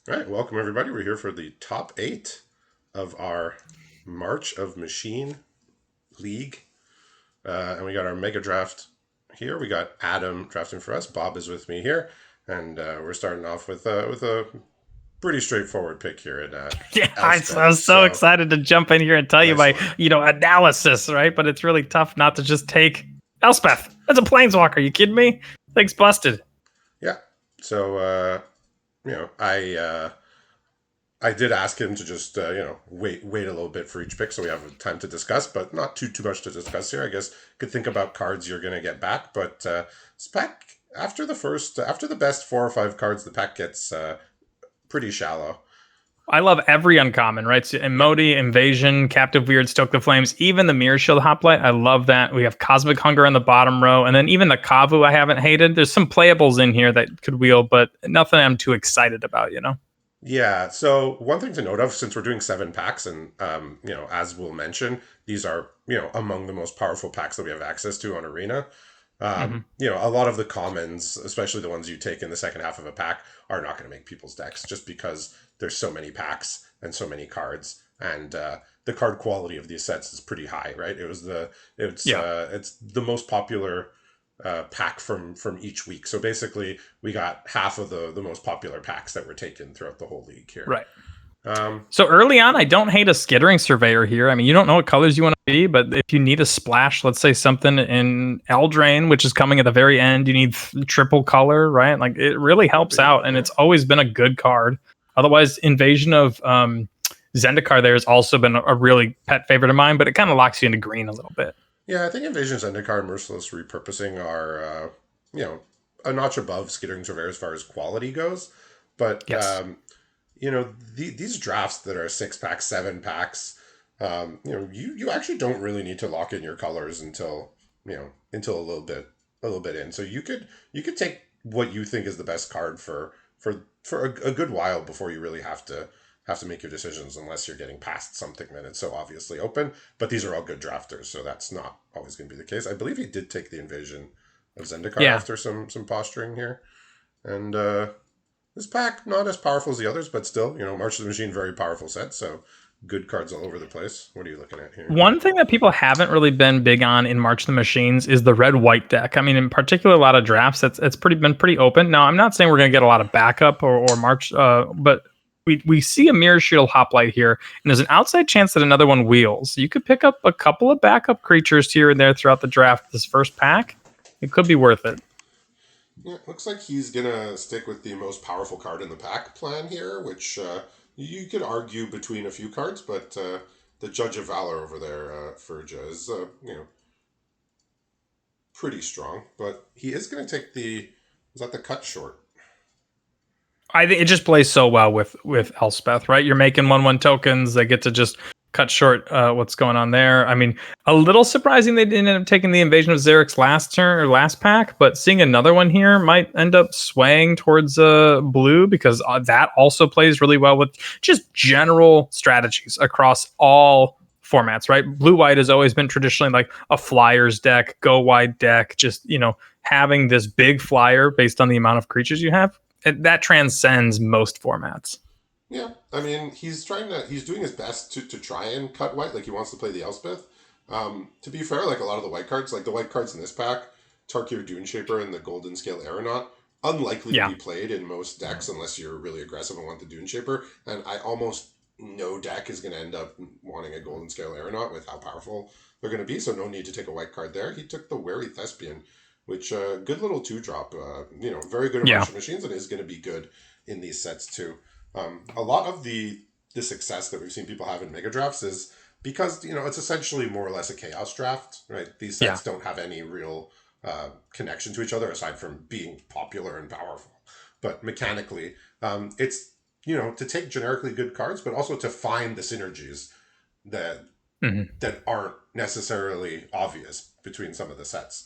All right, welcome everybody. We're here for the top 8 of our March of Machine League. And we got our Mega Draft here. We got Adam drafting for us. Bob is with me here. And we're starting off with a pretty straightforward pick here at Yeah, I Elspeth. was so So, excited to jump in here and tell you nice my, one. analysis, right? But it's really tough not to just take Elspeth. That's a planeswalker. You kidding me? Thing's busted. Yeah. So, I did ask him to just wait a little bit for each pick so we have time to discuss, but not too much to discuss here. I guess could think about cards you're going to get back, but this pack after the best 4 or 5 cards, the pack gets pretty shallow. I love every uncommon, right? So Yeah, Emoti, Invasion, Captive Weird, Stoke the Flames, even the Mirror Shield Hoplite. I love that. We have Cosmic Hunger on the bottom row, and then even the Kavu I haven't hated. There's some playables in here that could wheel, but nothing I'm too excited about. yeah. So one thing to note of, since we're doing 7 packs, and as we'll mention, these are among the most powerful packs that we have access to on Arena. Mm-hmm. A lot of the commons, especially the ones you take in the second half of a pack, are not going to make people's decks just because there's so many packs and so many cards, and the card quality of these sets is pretty high, right? Yeah. It's the most popular pack from each week. So basically, we got half of the most popular packs that were taken throughout the whole league here. Right. Um, So early on, I don't hate a skittering surveyor here. I mean, you don't know what colors you want to be, but if you need a splash, let's say something in Eldraine, which is coming at the very end, you need triple color, right? Like it really helps out, and yeah. it's always been a good card. Otherwise, Invasion of Zendikar there has also been a really pet favorite of mine, but it kind of locks you into green a little bit. Yeah, I think Invasion Zendikar and Merciless Repurposing are, a notch above Skittering Surveyor as far as quality goes. But, Yes. these drafts that are 6 packs, 7 packs, you actually don't really need to lock in your colors until a little bit in. So you could take what you think is the best card for a good while before you really have to make your decisions, unless you're getting past something that it's so obviously open. But these are all good drafters, so that's not always going to be the case. I believe he did take the Invasion of Zendikar Yeah. after some posturing here, and this pack not as powerful as the others, but still, March of the Machine, very powerful set. So good cards all over the place. What are you looking at here? One thing that people haven't really been big on in March of the Machines is the red white deck. I mean, in particular, a lot of drafts it's been pretty open. Now, I'm not saying we're going to get a lot of backup or March, but we see a Mirror Shield Hoplite here, and there's an outside chance that another one wheels. You could pick up a couple of backup creatures here and there throughout the draft. This first pack, it could be worth it. Yeah, looks like he's gonna stick with the most powerful card in the pack plan here, which you could argue between a few cards, but the Judge of Valor over there, Furja, is pretty strong. But he is gonna take the is that the cut short? I think it just plays so well with Elspeth, right? You're making 1/1 tokens. They get to just cut short what's going on there. I mean, a little surprising they didn't end up taking the Invasion of Xerix last turn or last pack, but seeing another one here might end up swaying towards blue, because that also plays really well with just general strategies across all formats, right? Blue white has always been traditionally like a flyers deck, go wide deck, just having this big flyer based on the amount of creatures you have. That transcends most formats. Yeah, I mean he's doing his best to try and cut white, like he wants to play the Elspeth. To be fair, like a lot of the white cards, like the white cards in this pack, Tarkir Duneshaper and the Golden Scale Aeronaut, unlikely to Yeah. be played in most decks unless you're really aggressive and want the Duneshaper. And I almost no deck is going to end up wanting a Golden Scale Aeronaut with how powerful they're going to be. So no need to take a white card there. He took the Wary Thespian, which good little 2-drop. Very good in Yeah. Martian Machines, and is going to be good in these sets too. A lot of the success that we've seen people have in mega drafts is because it's essentially more or less a chaos draft, right? These Yeah. sets don't have any real connection to each other aside from being popular and powerful. But mechanically, it's to take generically good cards, but also to find the synergies that Mhm. that aren't necessarily obvious between some of the sets.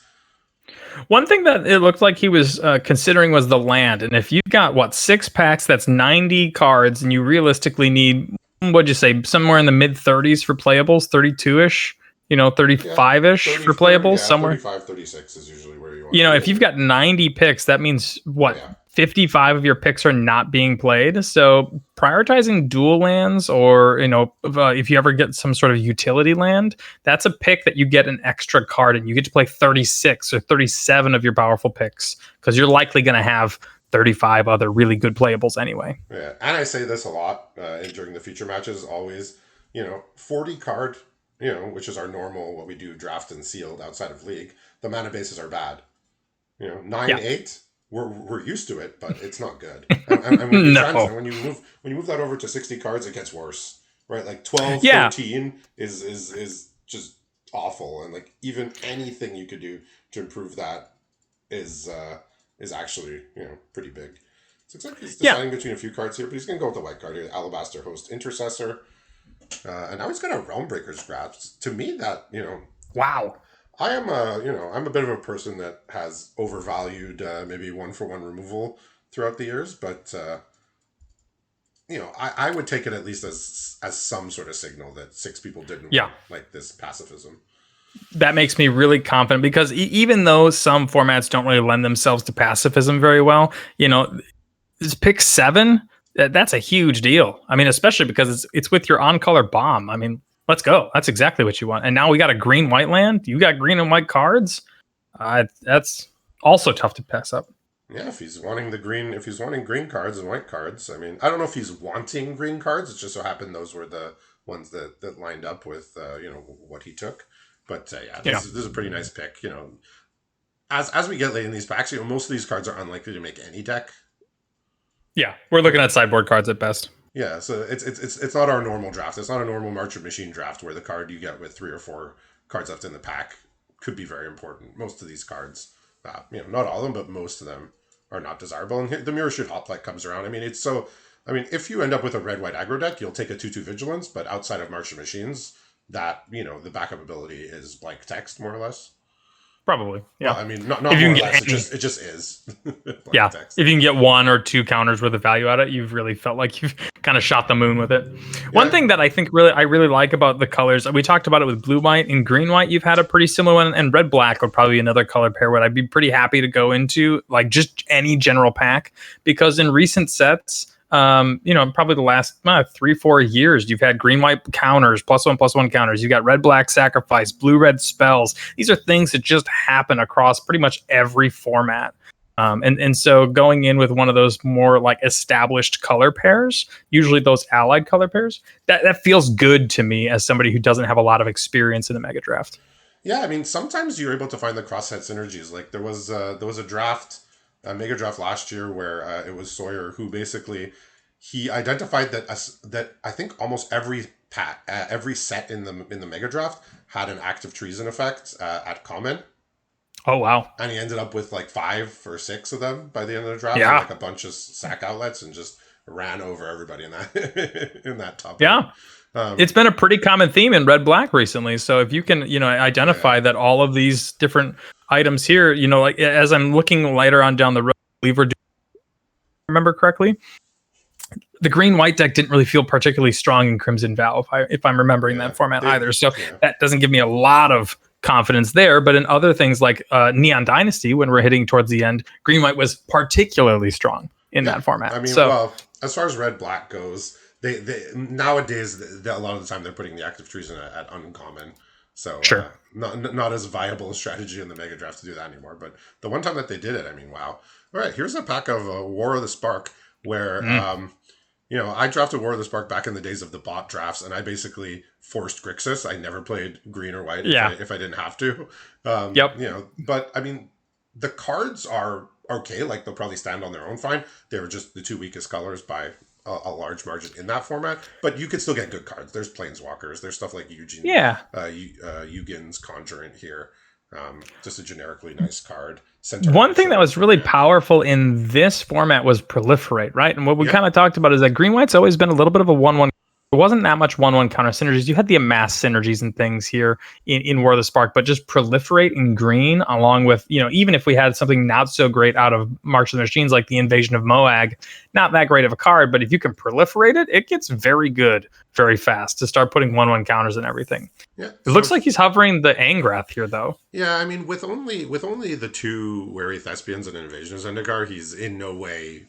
One thing that it looked like he was considering was the land. And if you've got, 6 packs, that's 90 cards, and you realistically need, what'd you say, somewhere in the mid 30s for playables, 32 ish, Yeah, 35 ish for playables, yeah, somewhere. 35, 36 is usually where you want to be. If you've got 90 picks, that means Oh what? yeah. 55 of your picks are not being played. So prioritizing dual lands, or if you ever get some sort of utility land, that's a pick that you get an extra card and you get to play 36 or 37 of your powerful picks because you're likely going to have 35 other really good playables anyway. Yeah, and I say this a lot during the feature matches. Always, 40 card, which is our normal what we do draft and sealed outside of league. The mana bases are bad. 9-8. We're used to it, but it's not good. And when you No. when you move that over to 60 cards, it gets worse, right? Like 12, Yeah. 13 is just awful, and like even anything you could do to improve that is actually pretty big. So it looks like he's deciding between a few cards here, but he's gonna go with the white card here, Alabaster Host Intercessor, and now he's got a Realm Breaker's Grasp. To me, that Wow. I am I'm a bit of a person that has overvalued maybe 1-for-1 removal throughout the years, but I would take it at least as some sort of signal that 6 people didn't want, like this pacifism. That makes me really confident because even though some formats don't really lend themselves to pacifism very well, this pick 7, that's a huge deal. I mean, especially because it's with your on-color bomb. I mean, let's go. That's exactly what you want. And now we got a green-white land. You got green and white cards. That's also tough to pass up. Yeah, if he's wanting green cards and white cards, I mean, I don't know if he's wanting green cards. It just so happened those were the ones that lined up with what he took. But this is a pretty nice pick. As we get late in these packs, most of these cards are unlikely to make any deck. Yeah, we're looking at sideboard cards at best. Yeah, so it's not our normal draft. It's not a normal March of Machine draft where the card you get with 3 or 4 cards left in the pack could be very important. Most of these cards, not all of them, but most of them are not desirable. And the Mirror Shoot Hoplite comes around. I mean, if you end up with a red-white aggro deck, you'll take a 2/2 Vigilance, but outside of March of Machines, that, the backup ability is blank text, more or less. Probably, yeah. Well, I mean, not more or less. It just is. Yeah, text. if you can get 1 or 2 counters worth of value out of it, you've really felt like you've kind of shot the moon with it. One thing that I think I really like about the colors, we talked about it with blue white and green white. You've had a pretty similar one, and red black would probably be another color pair where I'd be pretty happy to go into, like just any general pack, because in recent sets, probably the last 3-4 years, you've had green white counters, +1/+1 counters. You got red black sacrifice, blue red spells. These are things that just happen across pretty much every format. And so going in with one of those more like established color pairs, usually those allied color pairs, that feels good to me as somebody who doesn't have a lot of experience in the mega draft. Yeah, I mean, sometimes you're able to find the crosshead synergies. Like there was a draft. A mega draft last year where it was Sawyer who basically he identified that I think almost every set in the mega draft had an active treason effect at common. Oh wow! And he ended up with like 5 or 6 of them by the end of the draft. Yeah, like a bunch of sack outlets and just ran over everybody in that in that top. Yeah. It's been a pretty common theme in red black recently. So if you can, identify that all of these different items here, like as I'm looking later on down the road, remember correctly, the green white deck didn't really feel particularly strong in Crimson Vow, if I'm remembering that format either. So that doesn't give me a lot of confidence there. But in other things like Neon Dynasty, when we're hitting towards the end, green white was particularly strong in that format. I mean, well, as far as red black goes, they nowadays a lot of the time they're putting the active treason at uncommon, so not as viable a strategy in the mega draft to do that anymore. But the one time that they did it, I mean, wow! All right, here's a pack of War of the Spark where I drafted War of the Spark back in the days of the bot drafts, and I basically forced Grixis. I never played green or white if I didn't have to. But I mean, the cards are okay. Like they'll probably stand on their own fine. They were just the 2 weakest colors by a large margin in that format, but you could still get good cards. There's Planeswalkers. There's stuff like Eugene, Eugen's Conjurant here. Just a generically nice card. One thing that was really powerful in this format was Proliferate, right? And what we kind of talked about is that green white's always been a little bit of a 1/1 there wasn't that much 1/1 counter synergies. You had the amass synergies and things here in War of the Spark, but just proliferate in green, along with, even if we had something not so great out of March of the Machines, like the Invasion of Moag, not that great of a card, but if you can proliferate it, it gets very good very fast to start putting 1/1 counters and everything. Yeah. It looks like he's hovering the Angrath here, though. Yeah, I mean, with only the two Wary Thespians and Invasion of Zendikar, he's in no way,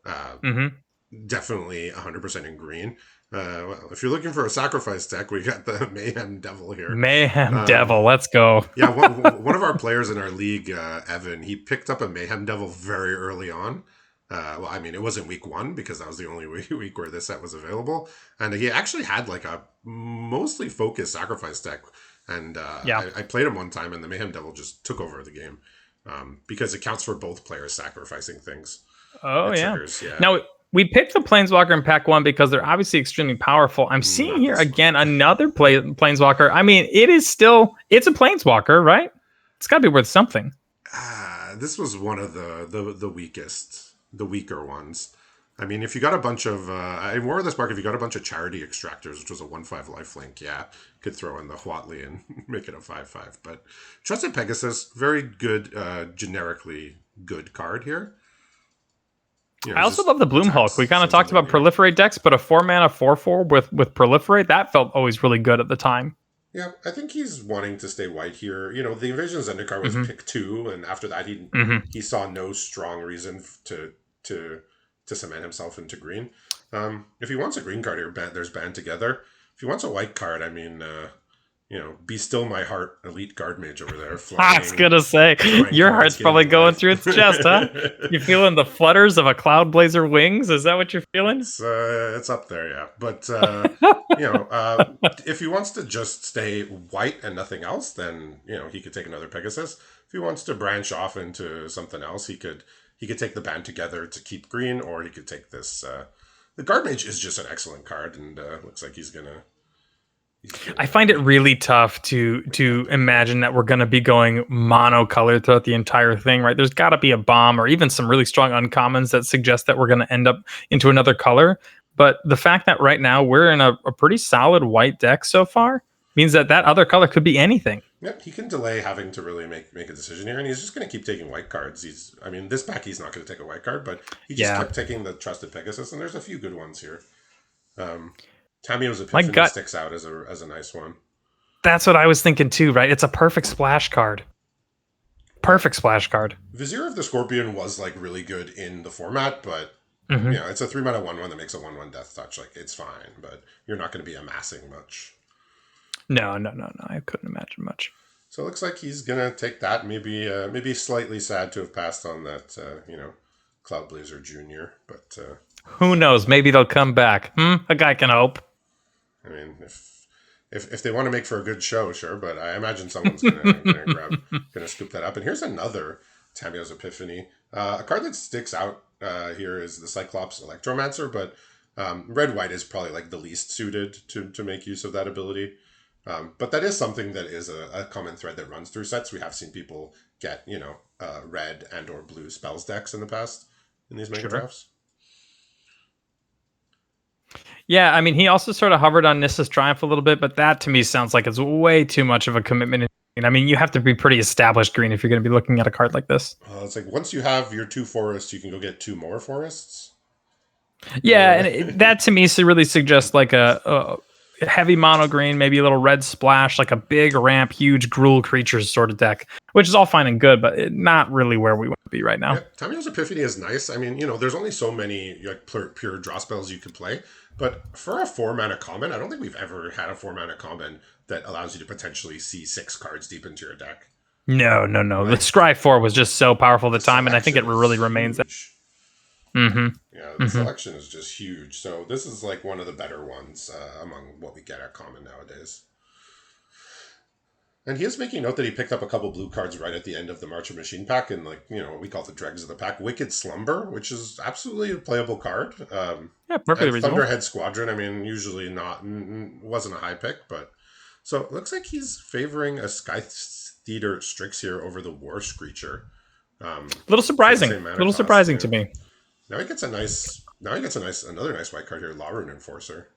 uh, Mm-hmm. definitely 100% in green. Well, if you're looking for a sacrifice deck, we got the Mayhem Devil here. Mayhem Um, Devil, let's go. yeah, one of our players in our league, Evan, he picked up a Mayhem Devil very early on. Well, I mean, it wasn't week one because that was the only week where this set was available, and he actually had like a mostly focused sacrifice deck. And Yeah. I played him one time, and the Mayhem Devil just took over the game because it counts for both players sacrificing things. Oh, It yeah. triggers, yeah. Now, we picked the Planeswalker in pack one because they're obviously extremely powerful. I'm seeing Not here this again another Planeswalker. I mean, it's a Planeswalker, right? It's got to be worth something. This was one of the weakest, the weaker ones. I mean, if you got a bunch of in War of the Spark, if you got a bunch of Charity Extractors, which was a 1/5 lifelink, yeah, could throw in the Huatley and make it a 5/5. But Trusted Pegasus, very good, generically good card here. I also love the Bloom Hulk. We kind of talked about proliferate decks, but a 4-mana 4/4 with proliferate, that felt always really good at the time. Yeah, I think he's wanting to stay white here. The Invasion of Zendikar was pick 2, and after that he saw no strong reason to cement himself into green. If he wants a green card here, there's Band Together. If he wants a white card, I mean, Be Still My Heart, Elite Guard Mage over there. I was gonna say, your heart's probably going through its chest, huh? You feeling the flutters of a Cloud Blazer wings? Is that what you're feeling? It's up there, yeah. But if he wants to just stay white and nothing else, then he could take another Pegasus. If he wants to branch off into something else, he could take the Band Together to keep green, or he could take this. The Guard Mage is just an excellent card, and looks like he's gonna. I find it really tough to imagine that we're going to be going monocolored throughout the entire thing, right? There's got to be a bomb or even some really strong uncommons that suggest that we're going to end up into another color. But the fact that right now we're in a pretty solid white deck so far means that other color could be anything. Yep, he can delay having to really make a decision here, and he's just going to keep taking white cards. This pack he's not going to take a white card, but he just kept taking the Trusted Pegasus, and there's a few good ones here. Tamiyo's Epiphany sticks out as a nice one. That's what I was thinking too, right? It's a perfect splash card. Perfect splash card. Vizier of the Scorpion was like really good in the format, but it's a 3-mana 1/1 that makes a 1/1 Death Touch. Like, it's fine, but you're not going to be amassing much. No. I couldn't imagine much. So it looks like he's gonna take that. Maybe slightly sad to have passed on that. Cloud Blazer Junior, but who knows? Maybe they'll come back. A guy can hope. I mean, if they want to make for a good show, sure, but I imagine someone's gonna scoop that up. And here's another Tamiyo's Epiphany. A card that sticks out here is the Cyclops Electromancer, but red-white is probably like the least suited to make use of that ability. But that is something that is a common thread that runs through sets. We have seen people get red and or blue spells decks in the past in these mega drafts. Yeah, I mean, he also sort of hovered on Nissa's Triumph a little bit, but that to me sounds like it's way too much of a commitment. I mean, you have to be pretty established green if you're going to be looking at a card like this. It's like once you have your 2 forests, you can go get 2 more forests. Yeah, and that to me really suggests like a heavy mono green, maybe a little red splash, like a big ramp, huge Gruul creatures sort of deck, which is all fine and good, but not really where we want to be right now. Yeah, Tamiyo's Epiphany is nice. I mean, there's only so many like pure draw spells you could play, but for a 4-mana common, I don't think we've ever had a 4-mana common that allows you to potentially see 6 cards deep into your deck. No. Right? The Scry 4 was just so powerful at the time, and I think it really remains that. Yeah, the selection is just huge. So this is like one of the better ones among what we get at common nowadays. And he is making note that he picked up a couple blue cards right at the end of the March of Machine pack, and what we call the dregs of the pack. Wicked Slumber, which is absolutely a playable card. Yeah, perfectly reasonable. Thunderhead Squadron, I mean, usually wasn't a high pick, but so it looks like he's favoring a Sky Theater Strix here over the War Screecher. A little surprising. To me. Now he gets another nice white card here, Laurun Enforcer.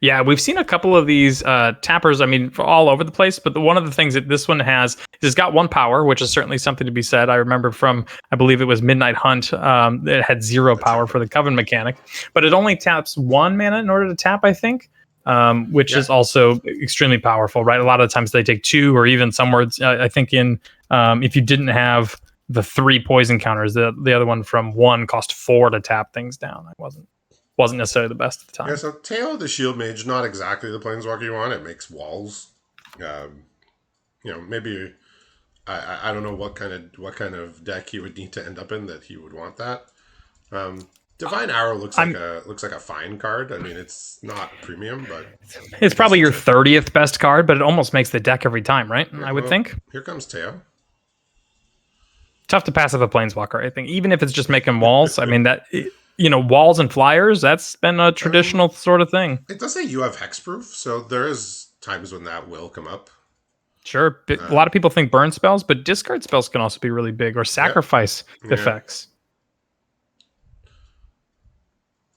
Yeah, we've seen a couple of these tappers. I mean, all over the place. But one of the things that this one has is it's got one power, which is certainly something to be said. I remember from, I believe it was Midnight Hunt. It had zero The power for tapper. the Coven mechanic, but it only taps one mana in order to tap. I think, which Yeah. is also extremely powerful. Right, a lot of times they take two, or even some words. I think in if you didn't have the three poison counters, the other one from one cost four to tap things down. I wasn't necessarily the best at the Yeah, time. so Teo the Shield Mage, not exactly the planeswalker you want. It makes walls. Um, maybe I don't know what kind of deck he would need to end up in that he would want that. Um, Divine Arrow I'm looks like a fine card. I mean, it's not premium, but It's I guess probably it's your a 30th best card, but it almost makes the deck every time, right? yeah. I would Well, think. here comes Teo. Tough to pass up a planeswalker, I think. Even if it's just making walls. I mean, walls and flyers, that's been a I mean, traditional sort of thing. it does say you have hexproof, so there is times when that will come up. Sure. But a lot Um, of people think burn spells, but discard spells can also be really big, or yeah, sacrifice yeah. effects.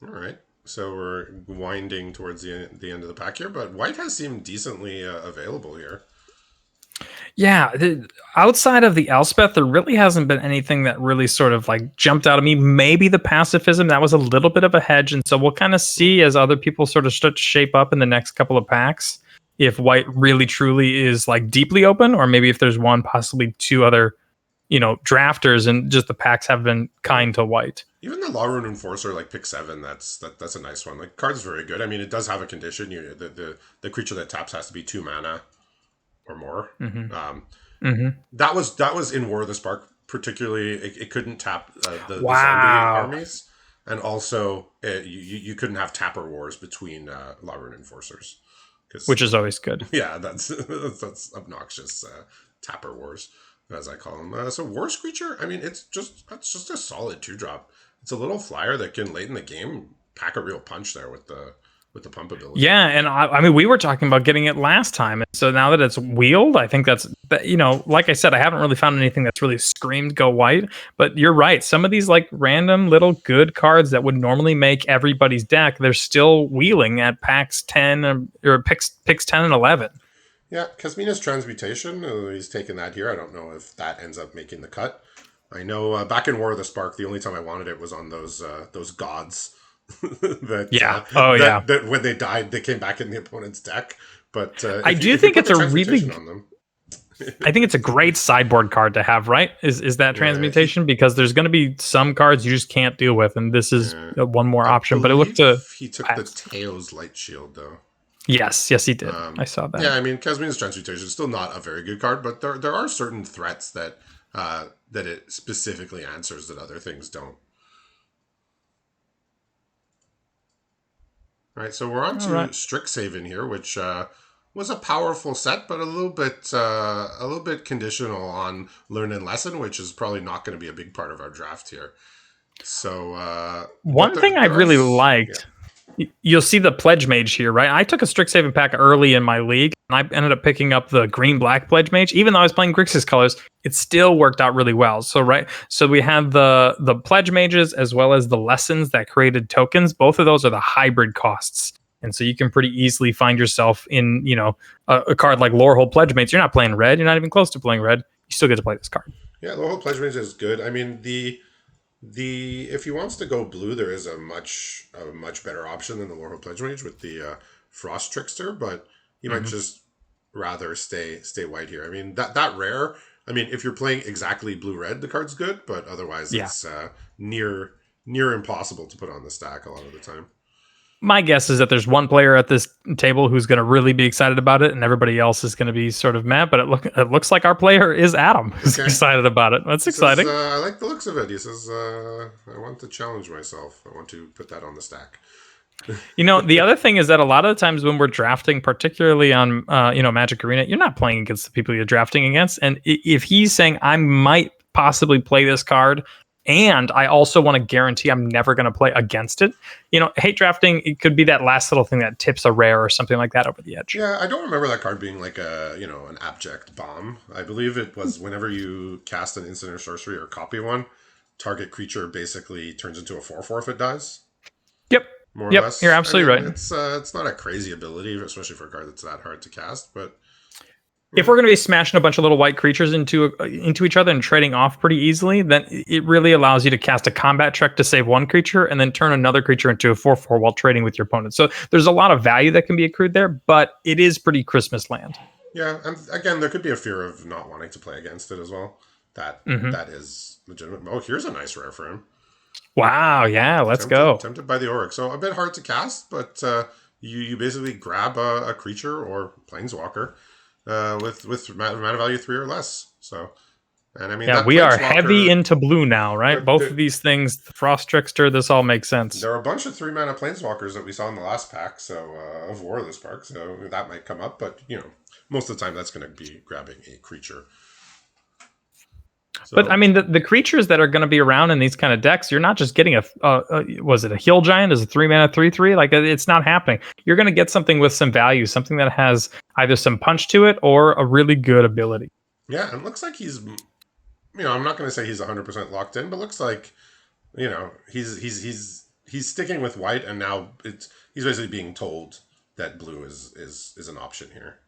All right. So we're winding towards the end of the pack here, but white has seemed decently available here. Yeah, outside of the Elspeth, there really hasn't been anything that really sort of like jumped out at me. Maybe the pacifism, that was a little bit of a hedge, and so we'll kind of see as other people sort of start to shape up in the next couple of packs if white really truly is like deeply open, or maybe if there's one, possibly two other, drafters, and just the packs have been Yeah. kind to white. Even the Law Rune Enforcer, like pick seven, that's a nice one. Like card's very good. I mean, it does have a condition. The creature that taps has to be 2 mana or more. Mm-hmm. Um, Mm-hmm. that was in War of the Spark particularly. It couldn't tap the zombie Wow, armies, and also you couldn't have tapper wars between Law Rune Enforcers because which is always good. yeah, that's obnoxious. Tapper wars, as I call them. So War Screecher, I mean, that's just a solid 2-drop. It's a little flyer that can late in the game pack a real punch there with the pump ability. Yeah, and I mean, we were talking about getting it last time, and so now that it's wheeled, I think like I said, I haven't really found anything that's really screamed go white. But you're right, some of these like random little good cards that would normally make everybody's deck, they're still wheeling at packs 10 or picks 10 and 11. Yeah, Kasmina's Transmutation, he's taking that here. I don't know if that ends up making the cut. I know back in War of the Spark, the only time I wanted it was on those gods that Yeah. Oh yeah. that when they died, they came back in the opponent's deck. But I do if you think put it's the a Transmutation really on them, I think it's a great sideboard card to have, right? Is that yeah, transmutation? Because there's going to be some cards you just can't deal with, and this is one more I option. But it looked to believe he took the Teo's Light Shield though. yes, he did. I saw that. Yeah, I mean, Kasmina's Transmutation is still not a very good card, but there are certain threats that it specifically answers that other things don't. All right, so we're on All to right. Strixhaven here, which was a powerful set, but a little bit conditional on Learn and Lesson, which is probably not going to be a big part of our draft here. So, but One thing I there really is, yeah, liked, you'll see the Pledge Mage here, right? I took a Strixhaven pack early in my league, and I ended up picking up the green-black Pledge Mage. Even though I was playing Grixis colors, it still worked out really well. So, right, so we have the Pledge Mages as well as the Lessons that created tokens. Both of those are the hybrid costs. And so you can pretty easily find yourself in, a card like Lorehold Pledge Mates. You're not playing red. You're not even close to playing red. You still get to play this card. yeah, the whole Pledge Mage is good. I mean, the if he wants to go blue, there is a much better option than the Lorehold Pledge Mage with the Frost Trickster, but he might Mhm. just rather stay white here. I mean that rare. I mean, if you're playing exactly blue red, the card's good, but otherwise Yeah. it's near impossible to put on the stack a lot of the time. My guess is that there's one player at this table who's going to really be excited about it, and everybody else is going to be sort of mad. But it looks like our player is Adam, who's Okay. excited about it. That's He says, exciting. I like the looks of it. He says, I want to challenge myself. I want to put that on the stack. The other thing is that a lot of the times when we're drafting, particularly on Magic Arena, you're not playing against the people you're drafting against. And if he's saying I might possibly play this card, and I also want to guarantee I'm never going to play against it, hate drafting, it could be that last little thing that tips a rare or something like that over the edge. Yeah, I don't remember that card being like an abject bomb. I believe it was whenever you cast an instant or sorcery or copy one, target creature basically turns into a 4/4 if it dies. Yep. more or Yep, you're less. I absolutely mean, right. it's not a crazy ability, especially for a card that's that hard to cast. But If yeah, we're going to be smashing a bunch of little white creatures into each other and trading off pretty easily, then it really allows you to cast a combat check to save one creature and then turn another creature into a 4/4 while trading with your opponent. So there's a lot of value that can be accrued there, but it is pretty Christmas land. yeah, and again, there could be a fear of not wanting to play against it as well. That Hmm. that is legitimate. Oh, here's a nice rare for him. Wow, yeah, let's Tempted, go. tempted by the Auric. So a bit hard to cast, but you basically grab a creature or planeswalker with mana value 3 or less. So, and I mean Yeah, that we are heavy planeswalker. into blue now, right? There, Both there, of these things, the Frost Trickster, this all makes sense. there are a bunch of 3 mana planeswalkers that we saw in the last pack, so of Warless Park. So that might come up, but most of the time that's going to be grabbing a creature. But I So mean, the creatures that are going to be around in these kind of decks, you're not just getting was it a Heal Giant as a 3 mana 3/3? Like it's not happening. You're going to get something with some value, something that has either some punch to it or a really good ability. yeah, and it looks like I'm not going to say he's 100% locked in, but looks like he's sticking with white, and now he's basically being told that blue is an option here.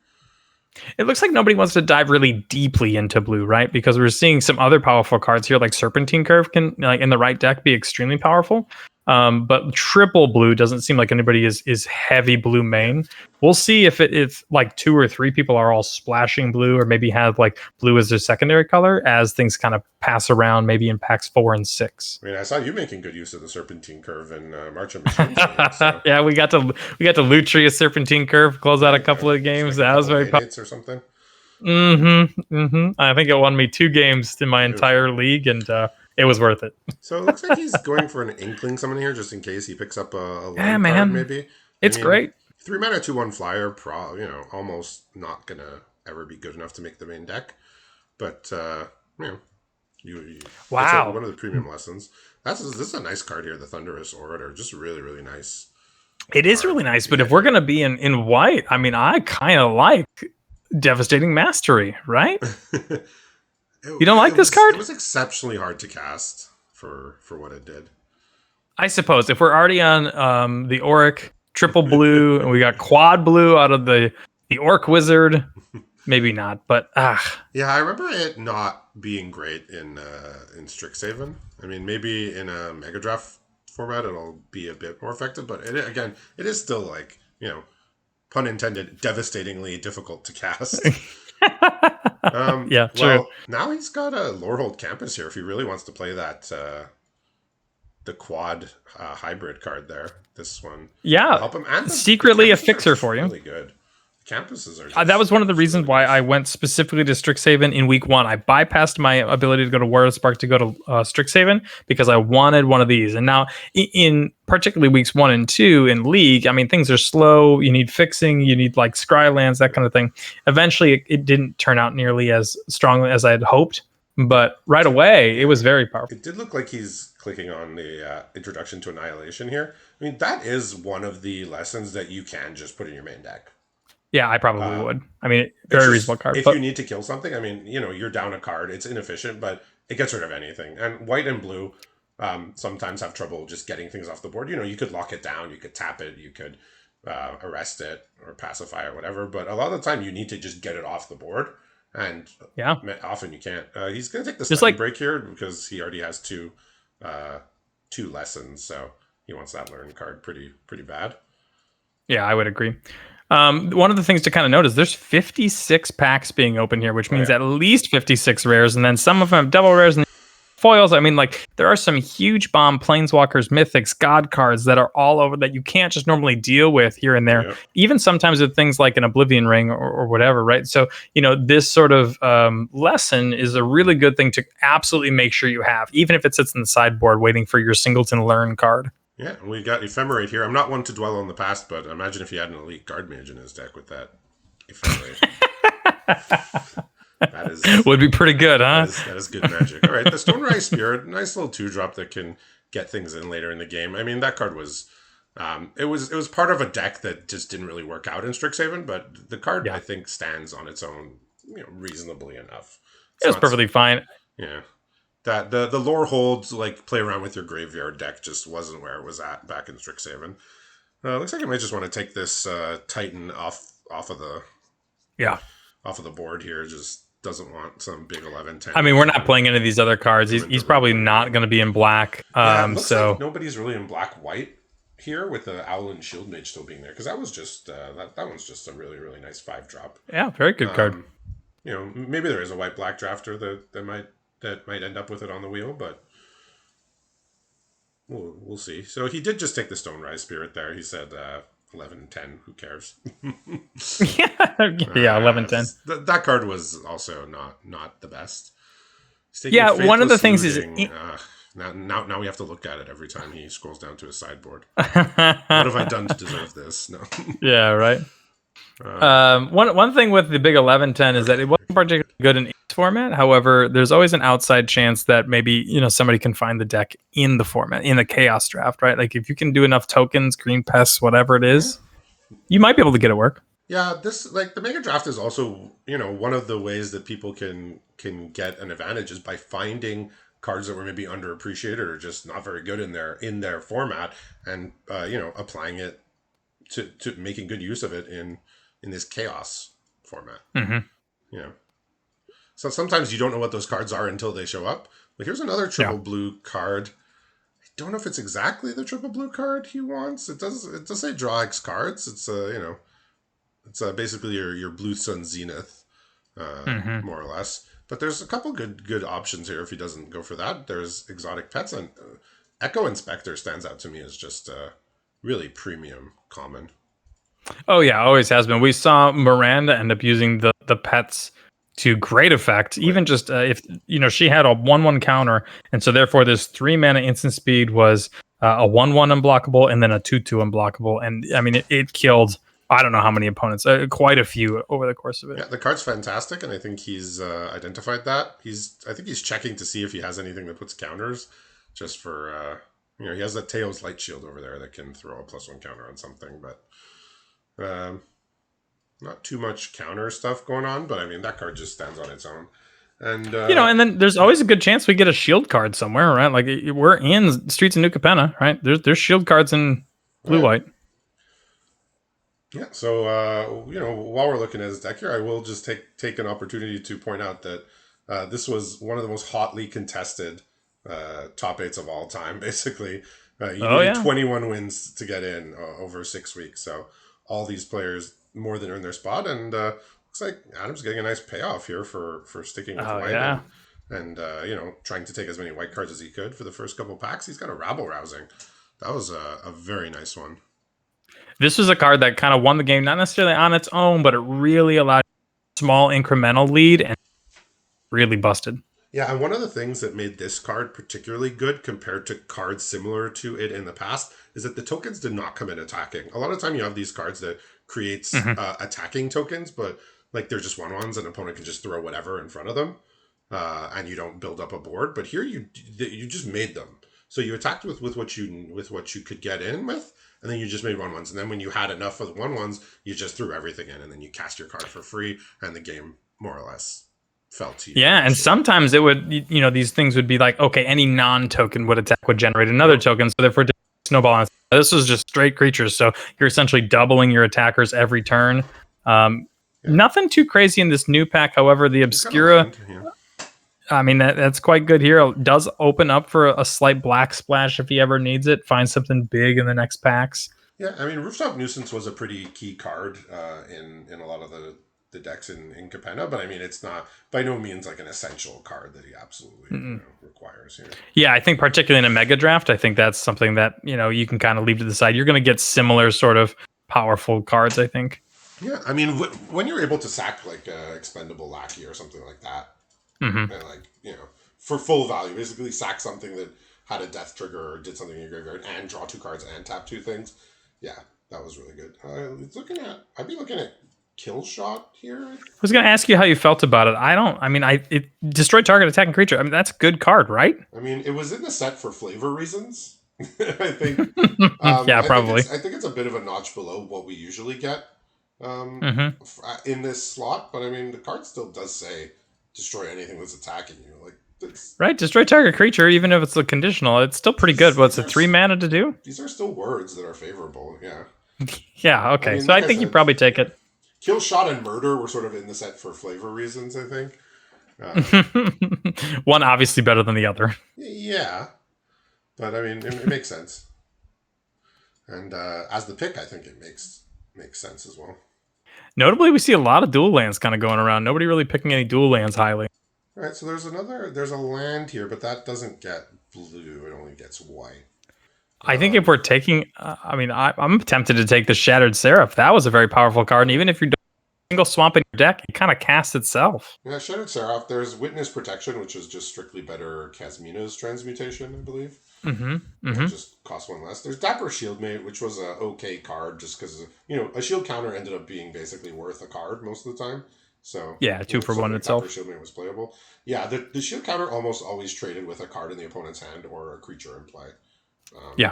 It looks like nobody wants to dive really deeply into blue, right? Because we're seeing some other powerful cards here, like Serpentine Curve can, like in the right deck, be extremely powerful. But triple blue doesn't seem like anybody is heavy blue Yeah, main. We'll see if like 2 or 3 people are all splashing blue, or maybe have like blue as their secondary color as things kind of pass around, maybe in packs 4 and 6. I mean, I saw you making good use of the Serpentine Curve in March of Machines League, so Yeah, we got to Lutria Serpentine Curve, close out a couple of it's games. like a That was couple of very eight powerful. eights or something. I think it won me 2 games in my Beautiful. entire league, and it was worth it. So it looks like he's going for an Inkling Summon here, just in case he picks up a Yeah, learn card. man, Maybe. I it's mean, great. 3 mana 2/1 flyer, almost not gonna ever be good enough to make the main deck. But you know, it's Wow, one of the premium lessons. This is a nice card here, the Thunderous Orator, just really really nice it is card. really nice. But Yeah, if we're gonna be in white, I mean, I kind of like Devastating Mastery, right? it, You don't like this it card? was exceptionally hard to cast for what it did. I suppose if we're already on the Auric triple blue, and we got quad blue out of the Orc Wizard, maybe not. But Yeah, I remember it not being great in Strixhaven. I mean, maybe in a Megadraft format it'll be a bit more effective, but again, it is still like pun intended, devastatingly difficult to cast. yeah, true. Well, now he's got a Lorehold Campus here if he really wants to play that the quad hybrid card there. This one will Yeah, help him, and the secretly a campuses are fixer just for you. really good. The campuses are That was one of the just reasons really why I nice. went specifically to Strixhaven in week 1. I bypassed my ability to go to Warrior Spark to go to Strixhaven because I wanted one of these. And now, in particularly weeks 1 and 2 in League, I mean, things are slow. You need fixing. You need like Scrylands, that kind of thing. Eventually, it didn't turn out nearly as strongly as I had hoped. But right away, it Yeah, was very powerful. it did look like he's clicking on the introduction to Annihilation here. I mean, that is one of the lessons that you can just put in your main deck. Yeah, I probably Um, would. I mean, it's very reasonable just card. if you But need to kill something. I mean, you're down a card. It's inefficient, but it gets rid of anything. And white and blue sometimes have trouble just getting things off the board. You could lock it down. You could tap it. You could arrest it or pacify or whatever. But a lot of the time, you need to just get it off the board. And yeah, often you can't. He's going to take the just study like break here because he already has uh, two lessons. So he wants that learn card pretty bad. yeah, I would agree. One of the things to kind of note is there's 56 packs being opened here, which Oh means yeah. at least 56 rares, and then some of them have double rares and foils. I mean, like there are some huge bomb planeswalkers, mythics, god cards that are all over that you can't just normally deal with here and there. Yep. Even sometimes with things like an Oblivion Ring or whatever, right? So this sort of lesson is a really good thing to absolutely make sure you have, even if it sits in the sideboard waiting for your singleton learn card. Yeah, we got Ephemerate here. I'm not one to dwell on the past, but imagine if he had an elite guard mage in his deck with that Ephemerate. That is Would be pretty good, huh? that is good magic. All right, the Stonerise Spirit, nice little 2-drop that can get things in later in the game. I mean, that card was it was part of a deck that just didn't really work out in Strixhaven, but the card I Yeah, think stands on its own, reasonably enough. It's it was not perfectly fine. yeah. that the lore holds, like play around with your graveyard deck just wasn't where it was at back in Strixhaven. Looks like I might just want to take this Titan Yeah. off of the board here. Just doesn't want some big 11-10 I mean, we're creature not playing any of these other cards. come into He's room probably one. not going to be in black. Yeah, it looks like So nobody's really in black white here with the Owl and Shield Mage still being there because that was just that one's just a really really nice 5-drop. yeah, very good card. Maybe there is a white black drafter that might end up with it on the wheel, but we'll see. So he did just take the Stone Rise Spirit there. He said 11-10. Who cares? Yeah, 11-10. That card was also not the best. Yeah, one of the things is now we have to look at it every time he scrolls down to his sideboard. What have I done to deserve this? No. Yeah, right. One thing with the big 11-10 is that it wasn't particularly good in its format. However, there's always an outside chance that maybe somebody can find the deck in the format, in the chaos draft, right? Like if you can do enough tokens, green pests, whatever it is, you might be able to get it work. Yeah, this like the Mega Draft is also one of the ways that people can get an advantage is by finding cards that were maybe underappreciated or just not very good in their format, and applying it to making good use of it in this chaos format. Mm-hmm. So sometimes you don't know what those cards are until they show up. But here's another triple blue card. I don't know if it's exactly the triple blue card he wants. It does say draw X cards. It's it's basically your Blue Sun Zenith, more or less. But there's a couple good options here if he doesn't go for that. There's exotic pets, and Echo Inspector stands out to me as just really premium common. Oh yeah, always has been. We saw Miranda end up using the pets to great effect. Right. Even just if she had a 1/1 counter, and so therefore this 3 mana instant speed was a 1/1 unblockable and then a 2/2 unblockable, and I mean it killed. I don't know how many opponents, quite a few over the course of it. Yeah, the card's fantastic, and I think he's identified that. I think he's checking to see if he has anything that puts counters, just for he has that Teo's Light Shield over there that can throw a +1 counter on something, but not too much counter stuff going on. But I mean that card just stands on its own, and and then there's always a good chance we get a shield card somewhere, right? Like we're in Streets of New Capenna, right? There's shield cards in blue-white. Yeah, so while we're looking at his deck here, I will just take an opportunity to point out that this was one of the most hotly contested top 8s of all time. Basically, you needed 21 wins to get in over 6 weeks. So all these players more than earned their spot, and looks like Adam's getting a nice payoff here for sticking with white and trying to take as many white cards as he could for the first couple packs. He's got a rabble rousing. That was a very nice one. This was a card that kind of won the game, not necessarily on its own, but it really allowed a small incremental lead and really busted. Yeah, and one of the things that made this card particularly good compared to cards similar to it in the past is that the tokens did not come in attacking. A lot of time you have these cards that creates attacking tokens, but like they're just 1/1s, an opponent can just throw whatever in front of them, and you don't build up a board. But here you just made them, so you attacked with what you could get in with. And then you just made 1/1s. And then when you had enough of the 1/1s, you just threw everything in. And then you cast your card for free. And the game, more or less, fell to you. Yeah, and sometimes it would, these things would be like, okay, any non-token would generate another token. So therefore, snowball. This was just straight creatures. So you're essentially doubling your attackers every turn. Nothing too crazy in this new pack. However, the Obscura... I mean, that's quite good here. It does open up for a slight black splash if he ever needs it. Find something big in the next packs. Yeah, I mean, Rooftop Nuisance was a pretty key card in a lot of the decks in Capenna, but I mean, it's not by no means like an essential card that he absolutely requires here. Yeah, I think particularly in a Mega Draft, I think that's something that you can kind of leave to the side. You're going to get similar sort of powerful cards, I think. Yeah, I mean, when you're able to sack like Expendable Lackey or something like that, and like, for full value, basically sack something that had a death trigger or did something in your graveyard and draw 2 cards and tap 2 things. Yeah, that was really good. I'd be looking at Kill Shot here. I was going to ask you how you felt about it. It destroyed target attacking creature. I mean, that's a good card, right? I mean, it was in the set for flavor reasons. I think. Yeah, probably. I think it's a bit of a notch below what we usually get in this slot, but I mean, the card still does say destroy anything that's attacking you. Like, It's, Right? Destroy target creature, even if it's a conditional. It's still pretty good. these What's these it, are 3 mana to do? these are still words that are favorable. Yeah. Yeah, I okay. mean, So I like I think you said, probably take yeah. it. Kill Shot and Murder were sort of in the set for flavor reasons, I think. Um, One obviously better than the other. yeah, but I mean, it makes sense. And as the pick, I think it makes sense as well. Notably, we see a lot of dual lands kind of going around. Nobody really picking any dual lands highly. All right, so there's a land here, but that doesn't get blue. It only gets white. I think if we're taking, I'm tempted to take the Shattered Seraph. That was a very powerful card, and even if you don't single swamp in your deck, it kind of casts itself. Yeah, Shattered Seraph. There's Witness Protection, which is just strictly better Casmina's transmutation, I believe. Mm-hmm. It Mm-hmm. just costs one less. There's Dapper Shieldmate, which was a okay card, just because a shield counter ended up being basically worth a card most of the time. So Yeah, two for so one the Dapper itself. Shieldmate was playable. Yeah, the shield counter almost always traded with a card in the opponent's hand or a creature in play. Um, Yeah.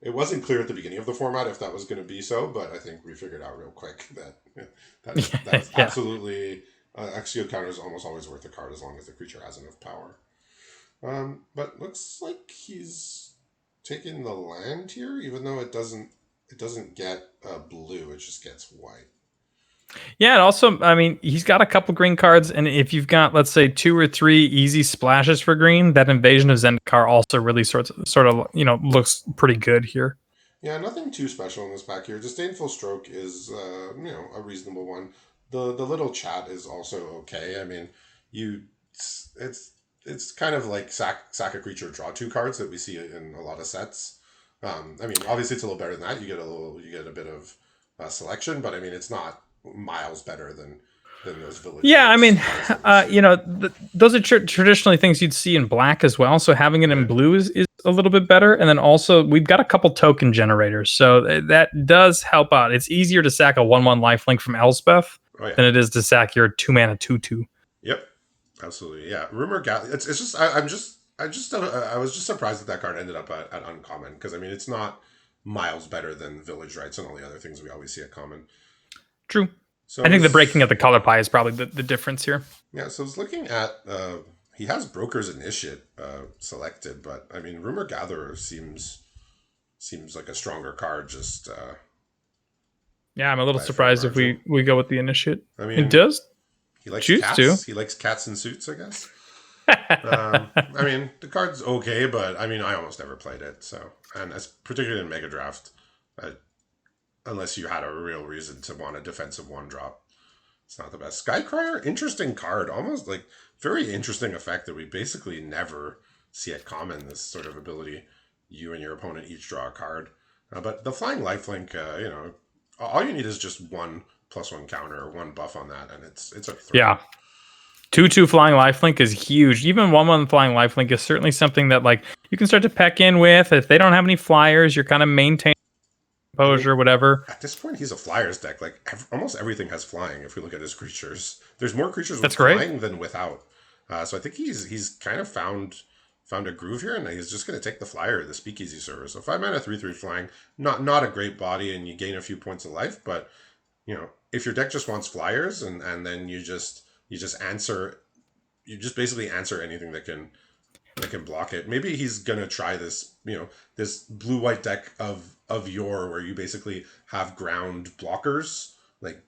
it wasn't clear at the beginning of the format if that was going to be so, but I think we figured out real quick that that is Yeah. absolutely shield counter is almost always worth a card as long as the creature has enough power. But looks like he's taking the land here, even though it doesn't get blue, it just gets white. Yeah, and also, I mean, he's got a couple green cards, and if you've got, let's say, 2 or 3 easy splashes for green, that Invasion of Zendikar also really sort of looks pretty good here. Yeah, nothing too special in this pack here. Disdainful Stroke is a reasonable one. The little chat is also okay. I mean, you it's it's kind of like sack a creature, draw 2 cards that we see in a lot of sets. I mean, obviously it's a little better than that. You get a bit of selection, but I mean, it's not miles better than those Village Yeah, I Rites mean, cards that we see. those are traditionally things you'd see in black as well. So having it in Right. blue is a little bit better. And then also, we've got a couple token generators. So that does help out. It's easier to sack a 1/1 lifelink from Elspeth Oh yeah. than it is to sack your 2 mana 2/2. Yep. Absolutely. Yeah. It's just I was just surprised that card ended up at uncommon because I mean it's not miles better than Village Rights and all the other things we always see at common. True. So I I think the breaking was of the color pie is probably the difference here. yeah. So I was looking at he has Broker's Initiate selected, but I mean Rumor Gatherer seems like a stronger card just Yeah, I'm a little by a fair surprised if margin. we go with the initiate. I It mean does he likes choose to. cats. He likes cats in suits, I guess. I mean, the card's okay, but I mean, I almost never played it. So, and as particularly in Megadraft, uh, unless you had a real reason to want a defensive 1-drop, it's not the best. Skycrier, interesting card, almost like very interesting effect that we basically never see at common. This sort of ability, you and your opponent each draw a card. But the flying lifelink, all you need is just 1+1 counter or 1 buff on that, and it's a threat. Yeah. 2/2 flying lifelink is huge. Even 1/1 flying lifelink is certainly something that like you can start to peck in with. If they don't have any flyers, you're kind of maintaining I mean, composure, whatever. at this point, he's a flyers deck. Like almost everything has flying. If we look at his creatures, there's more creatures with That's great. flying than without. So I think he's kind of found a groove here, and he's just going to take the flyer, the Speakeasy server. So 5 mana 3/3 flying, not a great body, and you gain a few points of life. But if your deck just wants flyers, and then you just basically answer anything that can block it. Maybe he's gonna try this blue white deck of yore where you basically have ground blockers, like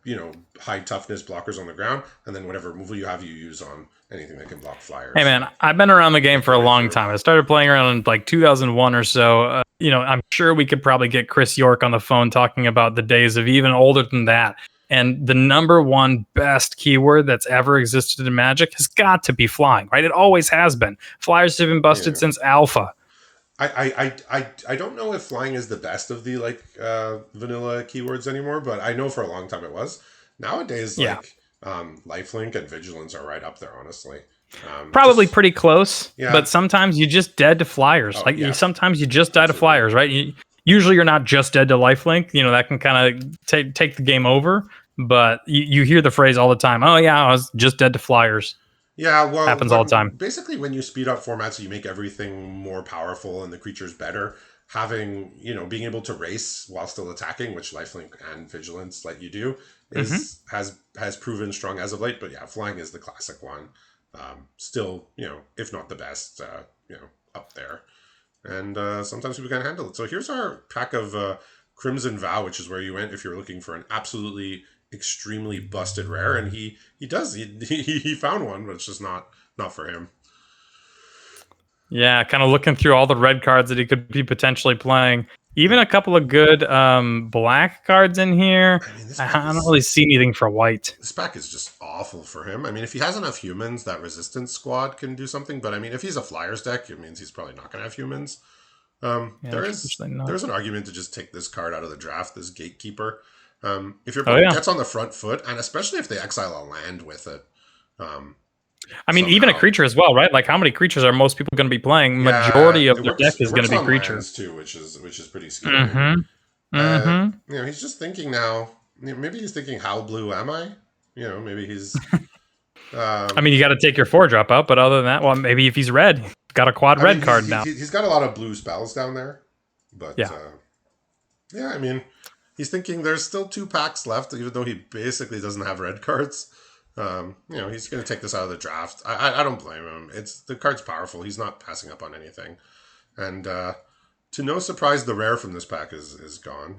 high toughness blockers on the ground, and then whatever removal you have, you use on anything that can block Hey flyers, man, I've been around the game like for the a right long through. time. I started playing around in like 2001 or so. I'm sure we could probably get Chris York on the phone talking about the days of even older than that. And the number one best keyword that's ever existed in Magic has got to be flying, right? It always has been. Flyers have been busted Yeah. since Alpha. I don't know if flying is the best of the vanilla keywords anymore, but I know for a long time it was. Nowadays, Yeah. lifelink and vigilance are right up there, honestly. Probably Just pretty close, yeah. but sometimes you just dead to flyers. Oh Like yeah, sometimes you just die to absolutely. flyers, right? Usually you're not just dead to lifelink. That can kind of take the game over. But you hear the phrase all the time. Oh yeah, I was just dead to flyers. Yeah, well, Happens all the time. when you speed up formats, you make everything more powerful and the creatures better. Having being able to race while still attacking, which lifelink and vigilance let you do, Hmm. has proven strong as of late. But yeah, flying is the classic one. Still, if not the best, up there. And sometimes people can't handle it. So here's our pack of Crimson Vow, which is where you went if you're looking for an absolutely extremely busted rare, and he does he found one, but it's just not for him. Yeah, kind of looking through all the red cards that he could be potentially playing. Even a couple of good black cards in here. I mean, I don't really see anything for white. this pack is just awful for him. I mean, if he has enough humans, that resistance squad can do something. But I mean, if he's a flyers deck, it means he's probably not going to have humans. Yeah, There's unfortunately not. an argument to just take this card out of the draft, this gatekeeper. If your Oh opponent yeah. gets on the front foot, and especially if they exile a land with it, I mean, even a somehow. creature as well, right? Like, how many creatures are most people going to be playing? Yeah, Majority of their deck It is going to works be on creature. lands too, which is pretty scary. Mm-hmm. Mm-hmm. He's just thinking now. Maybe he's thinking, "How blue am I?" Maybe he's. I Um, mean, you got to take your 4-drop out, but other than that, well, maybe if he's red, got a quad I mean, red card now. he's got a lot of blue spells down there, but Yeah. yeah, I mean, he's thinking there's still 2 packs left, even though he basically doesn't have red cards. He's going to take this out of the draft. I don't blame him. It's the card's powerful. He's not passing up on anything, and to no surprise, the rare from this pack is gone.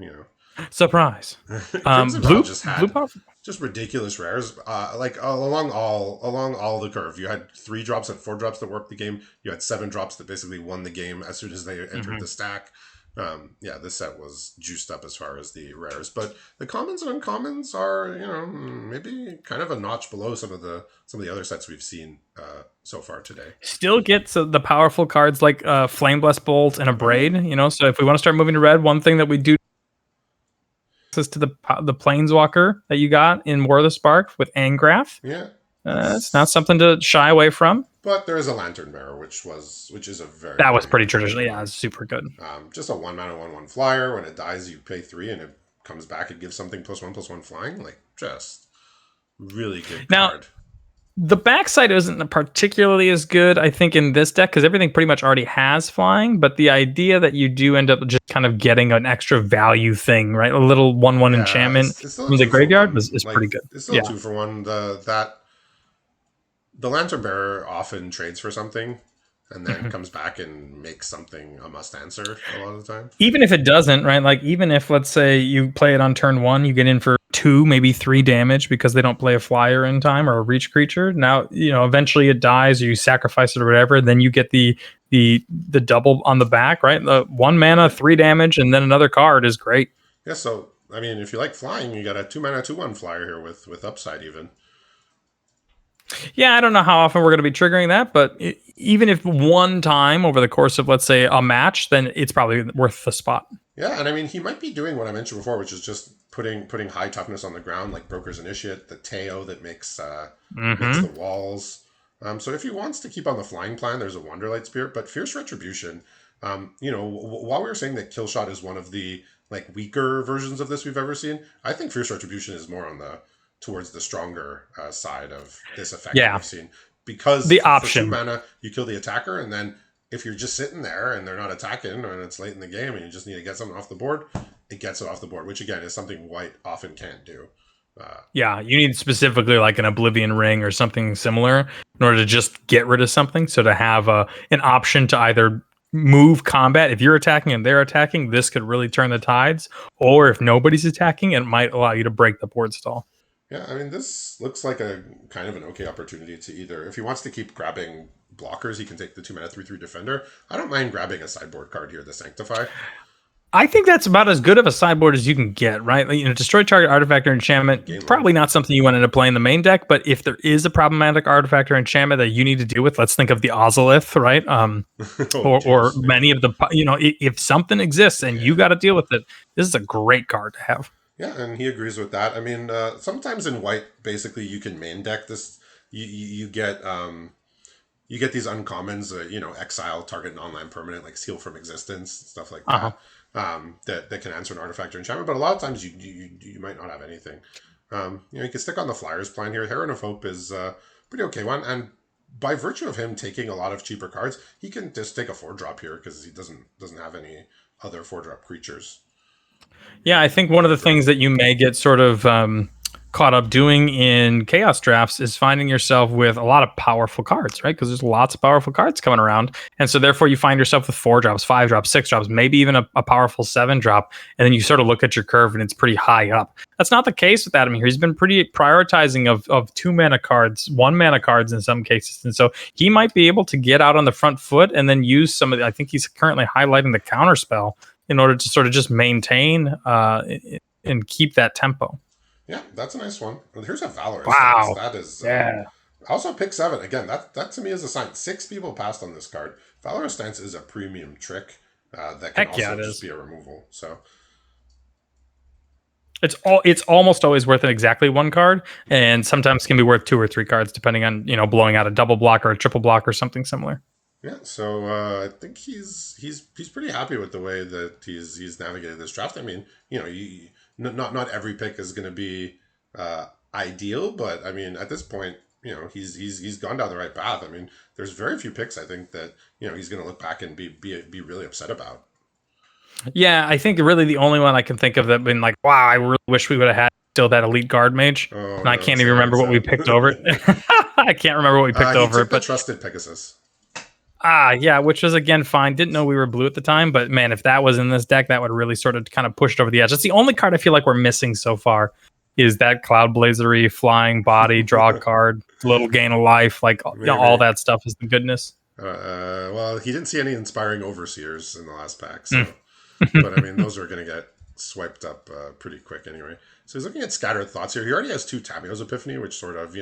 Surprise. Crimson Vow just Blue had powerful. just ridiculous rares. Like along all the curve, you had 3 drops and 4 drops that worked the game. You had 7 drops that basically won the game as soon as they entered the stack. Yeah, this set was juiced up as far as the rares, but the commons and uncommons are maybe kind of a notch below some of the other sets we've seen so far today. Still gets the powerful cards like Flame Blessed Bolt and a Oh yeah, Braid. So if we want to start moving to red, one thing that we do access to the Planeswalker that you got in War of the Spark with Angrath. yeah. It's not something to shy away from. But there is a Lantern Bearer, which is a very That was very pretty good traditional. card. Yeah, it's super good. Just a 1 mana 1/1 flyer. When it dies, you pay 3, and it comes back. It gives something +1/+1 flying. Like just really good Now, card. the backside isn't particularly as good, I think, in this deck because everything pretty much already has flying. But the idea that you do end up just kind of getting an extra value thing, right? A little 1/1 Yeah, enchantment it's still a from the two for graveyard one. is Like pretty good. it's still a Yeah. 2 for 1. The Lantern Bearer often trades for something, and then comes back and makes something a must answer a lot of the time. Even if it doesn't, right? Like, even if, let's say, you play it on turn 1, you get in for 2, maybe 3 damage because they don't play a flyer in time or a reach creature. Now, eventually it dies, or you sacrifice it or whatever. Then you get the double on the back, right? The 1 mana, 3 damage, and then another card is great. Yeah, so I mean, if you like flying, you got a 2 mana 2/1 flyer here with upside even. Yeah, I don't know how often we're going to be triggering that, but even if one time over the course of, let's say, a match, then it's probably worth the spot. Yeah, and I mean, he might be doing what I mentioned before, which is just putting high toughness on the ground, like Broker's Initiate, the Teo that makes the walls. So if he wants to keep on the flying plan, there's a Wanderlight Spirit, but Fierce Retribution. While we were saying that Killshot is one of the like weaker versions of this we've ever seen, I think Fierce Retribution is more on the towards the stronger side of this effect that Yeah, we've seen, because the for 2 option. mana you kill the attacker, and then if you're just sitting there and they're not attacking and it's late in the game and you just need to get something off the board, it gets it off the board, which again is something white often can't do. Yeah, you need specifically like an Oblivion Ring or something similar in order to just get rid of something. So to have an option to either move combat, if you're attacking and they're attacking, this could really turn the tides. Or if nobody's attacking, it might allow you to break the board stall. Yeah, I mean, this looks like a kind of an okay opportunity to either, if he wants to keep grabbing blockers, he can take the 2 mana 3/3 defender. I don't mind grabbing a sideboard card here, the Sanctify. I think that's about as good of a sideboard as you can get, right? Destroy target artifact or enchantment. Gain Probably life. not something you want to play in the main deck, but if there is a problematic artifact or enchantment that you need to deal with, let's think of the Ozolith, right? Oh, Or jeez. many of the, if something exists and you Yeah. got to deal with it, this is a great card to have. Yeah, and he agrees with that. I mean, sometimes in white, basically, you can main deck this. You get these uncommons, exile, target an online permanent, like Seal from Existence, stuff like Uh huh. that. That can answer an artifact or enchantment. But a lot of times you might not have anything. You can stick on the Flyers plan here. Heron of Hope is a pretty okay one, and by virtue of him taking a lot of cheaper cards, he can just take a 4-drop here because he doesn't have any other 4-drop creatures. Yeah, I think one of the things that you may get sort of caught up doing in chaos drafts is finding yourself with a lot of powerful cards, right? Because there's lots of powerful cards coming around. And so therefore you find yourself with 4 drops, 5 drops, 6 drops, maybe even a powerful 7 drop. And then you sort of look at your curve and it's pretty high up. That's not the case with Adam here. He's been pretty prioritizing of 2 mana cards, 1 mana cards in some cases. And so he might be able to get out on the front foot and then use some of the, I think he's currently highlighting the counter spell in order to sort of just maintain and keep that tempo. Yeah, that's a nice one. Well, here's a Valorous stance. Wow. That is Yeah. also pick 7 again. That to me is a sign. 6 people passed on this card. Valorous stance is a premium trick that can Heck yeah, also it just is. be a removal. So It's almost always worth exactly 1 card, and sometimes can be worth 2 or 3 cards depending on blowing out a double block or a triple block or something similar. yeah, so I think he's pretty happy with the way that he's navigated this draft. I mean, not every pick is going to be ideal, but I mean, at this point, he's gone down the right path. I mean, there's very few picks I think that he's going to look back and be really upset about. Yeah, I think really the only one I can think of that been like, wow, I really wish we would have had still that elite guard mage, Oh, and I don't can't even say remember what we picked over it. it. I can't remember what we picked He over took it, the but trusted Pegasus. yeah, which was again fine. Didn't know we were blue at the time, but man, if that was in this deck, that would really sort of kind of pushed over the edge. That's the only card I feel like we're missing so far. Is that Cloud Blazery, flying body, draw a card, little gain of life, like all that stuff is the goodness. Well, he didn't see any inspiring overseers in the last pack, Mm. so. But I mean, those are going to get swiped up pretty quick anyway. So he's looking at Scattered Thoughts here. He already has 2 Tamiyo's Epiphany, which sort of,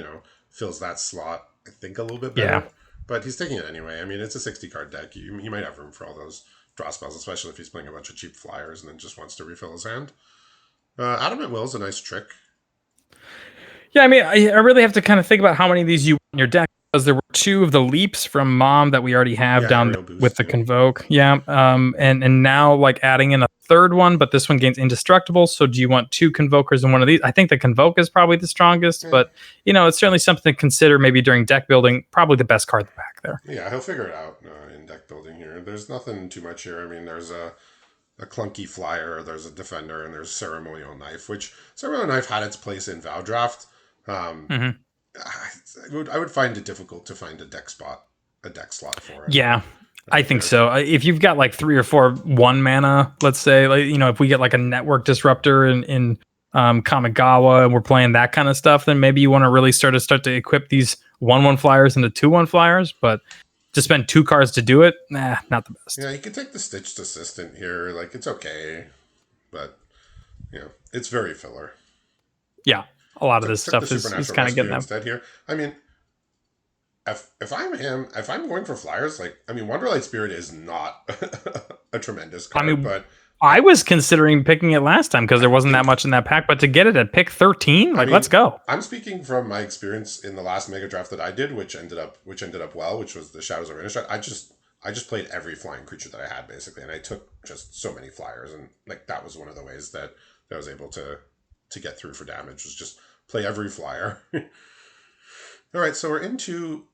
fills that slot, I think, a little bit better. Yeah. But he's taking it anyway. I mean, it's a 60 card deck. He might have room for all those draw spells, especially if he's playing a bunch of cheap flyers and then just wants to refill his hand. Adamant Will is a nice trick. Yeah, I mean, I really have to kind of think about how many of these you want in your deck, because there were 2 of the leaps from Mom that we already have down with the Convoke. Yeah, and now like adding in a 3rd one, but this one gains Indestructible. So do you want 2 Convokers in one of these? I think the Convoke is probably the strongest, but it's certainly something to consider maybe during deck building. Probably the best card in the pack there. Yeah, he'll figure it out in deck building here. There's nothing too much here. I mean, there's a clunky flyer, there's a defender, and there's Ceremonial Knife, which Ceremonial Knife had its place in Vow Draft. I would find it difficult to find a deck slot for it. Yeah, I think so. If you've got like 3 or 4 1 mana, let's say, like if we get like a network disruptor in Kamigawa and we're playing that kind of stuff, then maybe you want to really start to equip these 1/1 flyers into 2/1 flyers. But to spend 2 cards to do it, not the best. Yeah, you could take the Stitched Assistant here. Like, it's okay, but it's very filler. Yeah. A lot of this stuff is kind of getting them instead here. I mean, if I'm him, if I'm going for flyers, like, I mean, Wonderlight Spirit is not a tremendous card. I mean, but I was considering picking it last time because there wasn't that much in that pack, but to get it at pick 13, let's go. I'm speaking from my experience in the last Mega Draft that I did, which ended up well, which was the Shadows of Innistrad. I just played every flying creature that I had basically, and I took just so many flyers, and like that was one of the ways that I was able to get through for damage, was just play every flyer. All right, so we're into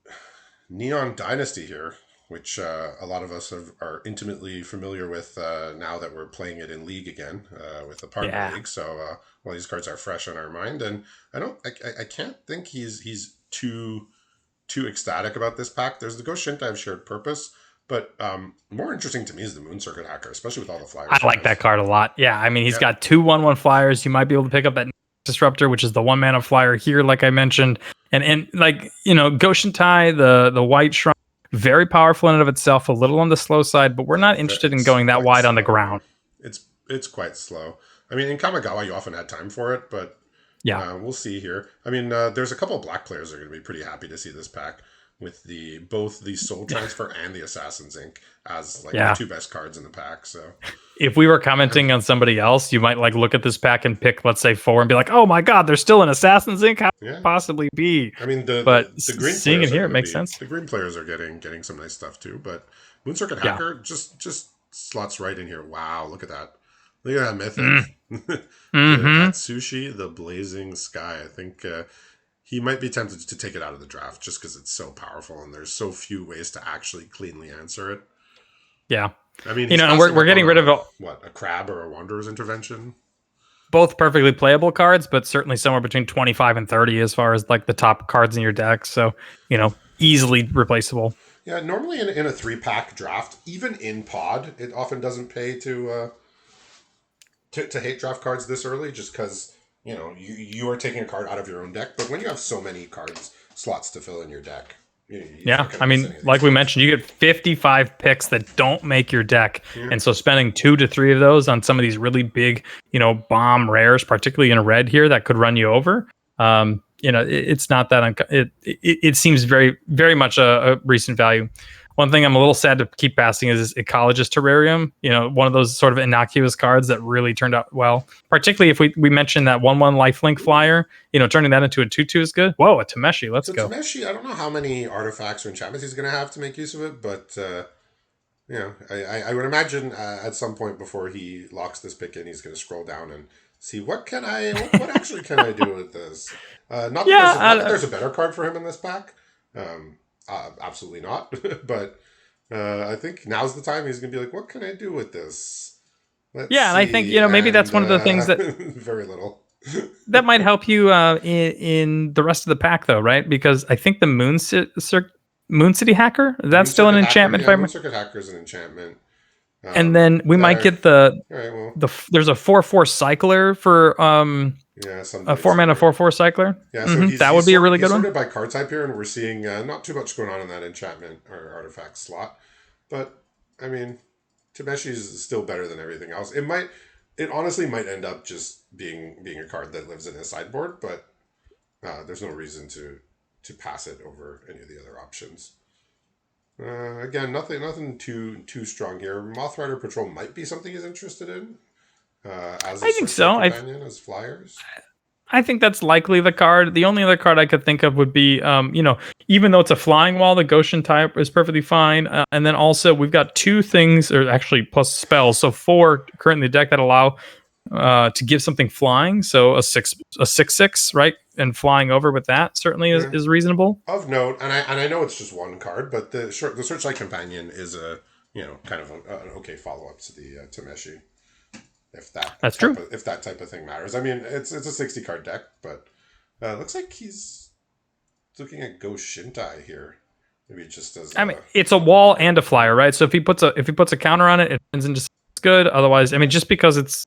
Neon Dynasty here, which a lot of us are intimately familiar with now that we're playing it in League again with the partner league. So these cards are fresh on our mind, and I can't think he's too ecstatic about this pack. There's the Ghost Shintai of Shared Purpose, but more interesting to me is the Moon Circuit Hacker, especially with all the flyers. I like that card a lot. Yeah, I mean, he's got 2 1/1 flyers. You might be able to pick up that Disruptor, which is the 1 mana flyer here, like I mentioned, and like Ghost Shintai, the White Shrine, very powerful in and of itself, a little on the slow side, but we're not interested in going that wide on the ground. It's quite slow. I mean, in Kamigawa, you often had time for it, but we'll see here. I mean, there's a couple of black players that are going to be pretty happy to see this pack with both the Soul Transfer and the Assassin's Ink as like the 2 best cards in the pack. So if we were commenting on somebody else, you might like look at this pack and pick, let's say, 4 and be like, oh my god, there's still an Assassin's Ink. How could it possibly be? I mean, the green seeing it here, it makes sense. The green players are getting some nice stuff too, but Moon Circuit Hacker just slots right in here. Wow, look at that. Look at that mythic. Atsushi, the Blazing Sky. I think he might be tempted to take it out of the draft just because it's so powerful and there's so few ways to actually cleanly answer it. Yeah. I mean, and we're getting rid of a crab or a Wanderer's Intervention. both perfectly playable cards, but certainly somewhere between 25 and 30 as far as like the top cards in your deck. So, easily replaceable. Yeah, normally in a 3-pack draft, even in pod, it often doesn't pay to hate draft cards this early, just because you are taking a card out of your own deck. But when you have so many cards slots to fill in your deck, you're Yeah, not going I to miss any mean, of these like we cards. mentioned, you get 55 picks that don't make your deck, Yeah. and so spending 2 to 3 of those on some of these really big, bomb rares, particularly in red here, that could run you over. It's not that it seems very very much a recent value. One thing I'm a little sad to keep passing is Ecologist Terrarium. One of those sort of innocuous cards that really turned out well. Particularly if we mentioned that 1/1 lifelink flyer, turning that into a 2/2 is good. Whoa, a Tameshi, let's So go. Tameshi, I don't know how many artifacts or enchantments he's going to have to make use of it, but I would imagine at some point before he locks this pick in, he's going to scroll down and see what actually can I do with this. Not that Yeah, there's a better card for him in this pack. Absolutely not. But I think now's the time he's going to be like, what can I do with this? Let's yeah, and I think see, maybe that's and one of the things that very little. that might help you in the rest of the pack, though, right? Because I think the Moon City Hacker, that's Moon still an Circuit Hacker, enchantment. If yeah, I Moon remember. Circuit Hacker is an enchantment. And then we might All get the right, well, the there's a 4/4 cycler for yeah, a Sunblade 4 mana Saber. 4/4 cycler. Yeah, so That would be a really he's good one. sorted by card type here, and we're seeing not too much going on in that enchantment or artifact slot. But I mean, Tameshi is still better than everything else. It honestly might end up just being a card that lives in his sideboard, but there's no reason to pass it over any of the other options. Again, nothing too strong here. Mothrider Patrol might be something he's interested in as a I think Searchlight so. Companion, as flyers. I think that's likely the card. The only other card I could think of would be, even though it's a flying wall, the Goshen type is perfectly fine. And then also we've got 2 things, or actually plus spells, so 4 currently in the deck that allow to give something flying. So a 6/6, right, and flying over with that certainly Yeah. is reasonable. Of note, and I know it's just one card, but the Searchlight Companion is a kind of an okay follow up to the Tameshi, That's true. if that type of thing matters. I mean, it's a 60 card deck, but looks like he's looking at Go Shintai here. Maybe just as I mean, it's a wall and a flyer, right? So if he puts a counter on it, it turns into good. Otherwise, I mean, just because it's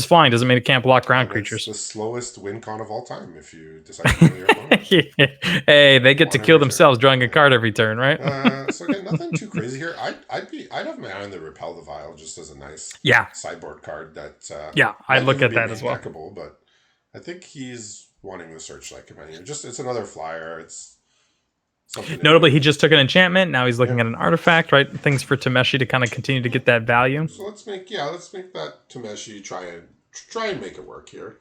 flying doesn't mean it can't block ground creatures. the slowest win con of all time if you decide to kill your opponent. Hey, they get to On kill every themselves turn. drawing a card every turn, right? So again, nothing too crazy here. I'd have my eye on the Repel the Vial just as a nice Yeah, sideboard card that I'd look even at be that as well. deckable, but I think he's wanting the Searchlight Companion. It's another flyer. It's something. Notably, he just took an enchantment. Now he's looking at an artifact, right? Things for Tameshi to kind of continue to get that value. So let's make that Tameshi try and make it work here.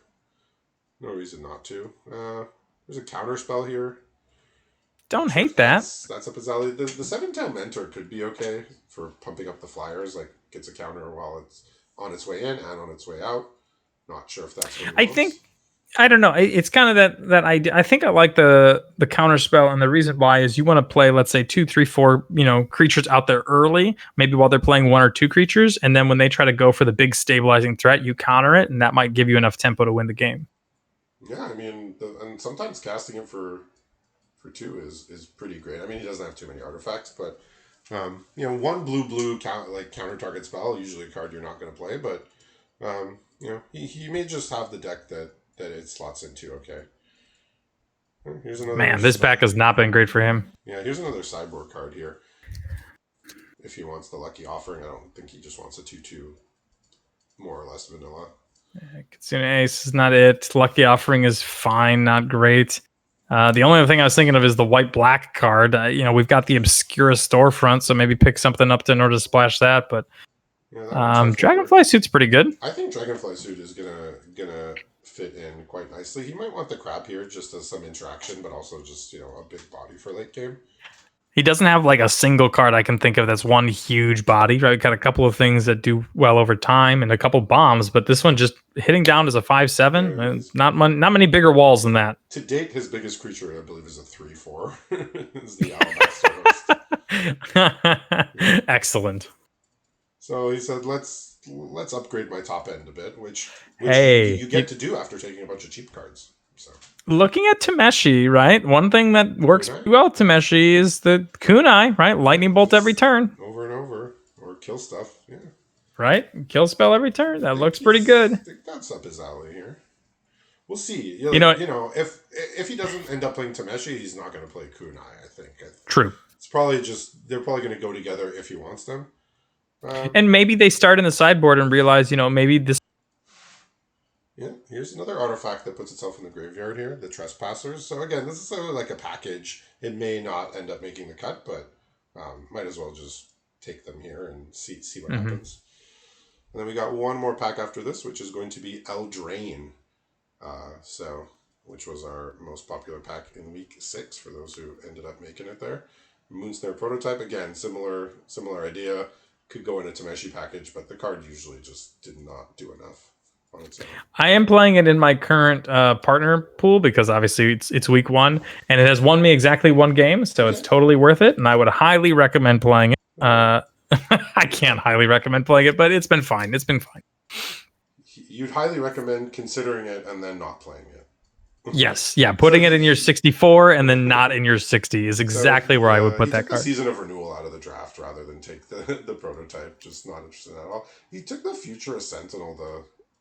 No reason not to. There's a counter spell here. Don't hate that. That's up his alley. The 7-tail Mentor could be okay for pumping up the flyers. Like gets a counter while it's on its way in and on its way out. Not sure if that's what he I wants. think I don't know. It's kind of that idea. I think I like the counter spell, and the reason why is you want to play, let's say, 2, 3, 4, creatures out there early, maybe while they're playing 1 or 2 creatures, and then when they try to go for the big stabilizing threat, you counter it, and that might give you enough tempo to win the game. Yeah, I mean, and sometimes casting him for 2 is pretty great. I mean, he doesn't have too many artifacts, but 1 blue counter target spell, usually a card you're not going to play, but he may just have the deck that it slots into. Okay. Here's another. Man, this pack has not been great for him. Yeah, here's another sideboard card here. If he wants the Lucky Offering, I don't think he just wants a 2/2, more or less vanilla. Kitsune Ace is not it. Lucky Offering is fine, not great. The only other thing I was thinking of is the white-black card. We've got the Obscura Storefront, so maybe pick something up in order to splash that. But Dragonfly Suit's pretty good. I think Dragonfly Suit is gonna fit in quite nicely. He might want the crab here just as some interaction, but also just a big body for late game. He doesn't have like a single card I can think of that's one huge body, right? Got a couple of things that do well over time and a couple bombs, but this one just hitting down as a 5/7. Yeah, not many bigger walls than that. To date, his biggest creature, I believe, is a 3/4. Is the Alabaster Host. Excellent. So he said, let's let's upgrade my top end a bit, which Hey, you get to do after taking a bunch of cheap cards. So looking at Tameshi, right? One thing that works kunai, pretty well with Tameshi is the kunai, right? Lightning bolt every just turn, over and over or kill stuff. Yeah, right? Kill spell every turn. That looks pretty good. think that's up his alley here. We'll see. You know, If he doesn't end up playing Tameshi, he's not going to play kunai. I think true. it's probably just they're probably going to go together if he wants them. Um, And maybe they start in the sideboard and realize, maybe this. Yeah, here's another artifact that puts itself in the graveyard here, the Trespassers. So again, this is sort of like a package. It may not end up making the cut, but might as well just take them here and see what Mhm. happens. And then we got one more pack after this, which is going to be Eldraine. Which was our most popular pack in week 6 for those who ended up making it there. Moonsnare prototype, again, similar idea. Could go in a Tameshi package, but the card usually just did not do enough on its own. I am playing it in my current partner pool because obviously it's week 1 and it has won me exactly one game, so it's Okay. totally worth it. And I would highly recommend playing it. Right. I can't highly recommend playing it, but it's been fine. It's been fine. You'd highly recommend considering it and then not playing it. Yes, yeah, putting it in your 64 and then not in your 60 is exactly where I would put he that took the card. season of renewal out of the draft rather than take the prototype. Just not interested at all. He took the Future Sentinel,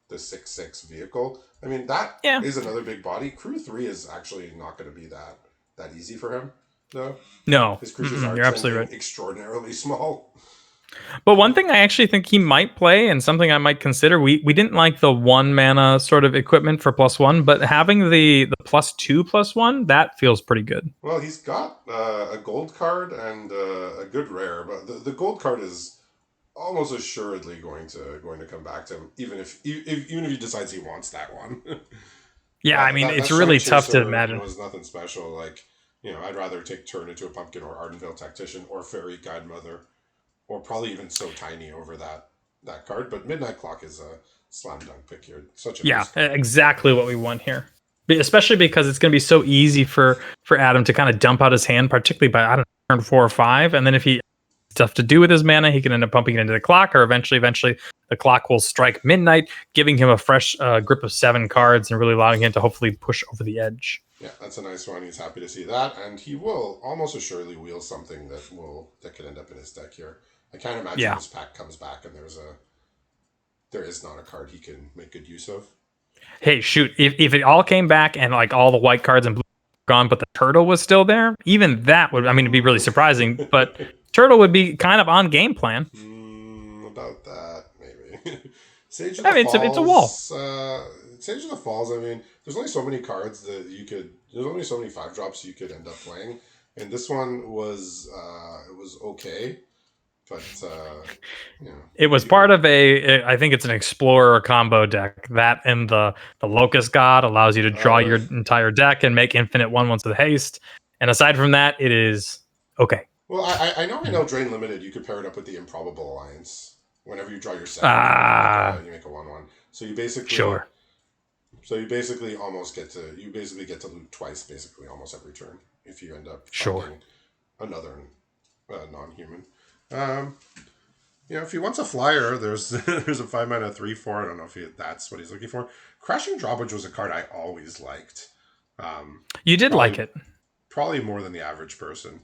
the 6/6 vehicle. I mean, that Yeah. is another big body. Crew 3 is actually not going to be that easy for him, though. No, His creatures are you're absolutely trending right. extraordinarily small. But one thing I actually think he might play, and something I might consider, we didn't like the 1 mana sort of equipment for +1, but having the +2/+1, that feels pretty good. Well, he's got a gold card and a good rare, but the gold card is almost assuredly going to come back to him, even if he decides he wants that one. Yeah, I mean, That it's Shine really tough to Chaser, imagine. is nothing special. Like, I'd rather take Turn into a Pumpkin or Ardenvale Tactician or Fairy Godmother, or probably even So Tiny over that card. But Midnight Clock is a slam dunk pick here. Such a Yeah, nice card. exactly what we want here. Especially because it's going to be so easy for Adam to kind of dump out his hand, particularly by, I don't know, turn 4 or 5, and then if he has stuff to do with his mana, he can end up pumping it into the clock, or eventually the clock will strike midnight, giving him a fresh grip of 7 cards and really allowing him to hopefully push over the edge. Yeah, that's a nice one. He's happy to see that, and he will almost assuredly wheel something that could end up in his deck here. I can't imagine Yeah. this pack comes back and there is not a card he can make good use of. Hey, shoot, if it all came back and like all the white cards and blue gone, but the turtle was still there, even that would, I mean, it'd be really surprising, but turtle would be kind of on game plan. About that, maybe. Sage of I the mean, it's a wall. Falls. Sage of the Falls. I mean, there's only so many cards that you could. There's only so many 5-drops you could end up playing, and this one was okay, but It was part of I think it's an explorer combo deck. That and the Locust God allows you to draw your entire deck and make infinite 1/1s with haste. And aside from that, it is okay. Well, I know in Eldraine Limited you could pair it up with the Improbable Alliance. Whenever you draw your second card, you make a 1/1. So you basically Sure. almost get to loot twice, basically almost every turn if you end up Sure. finding another non-human. If he wants a flyer, there's there's a 5-mana 3/4. I don't know if that's what he's looking for. Crashing Drawbridge was a card I always liked. You did like it. Probably more than the average person.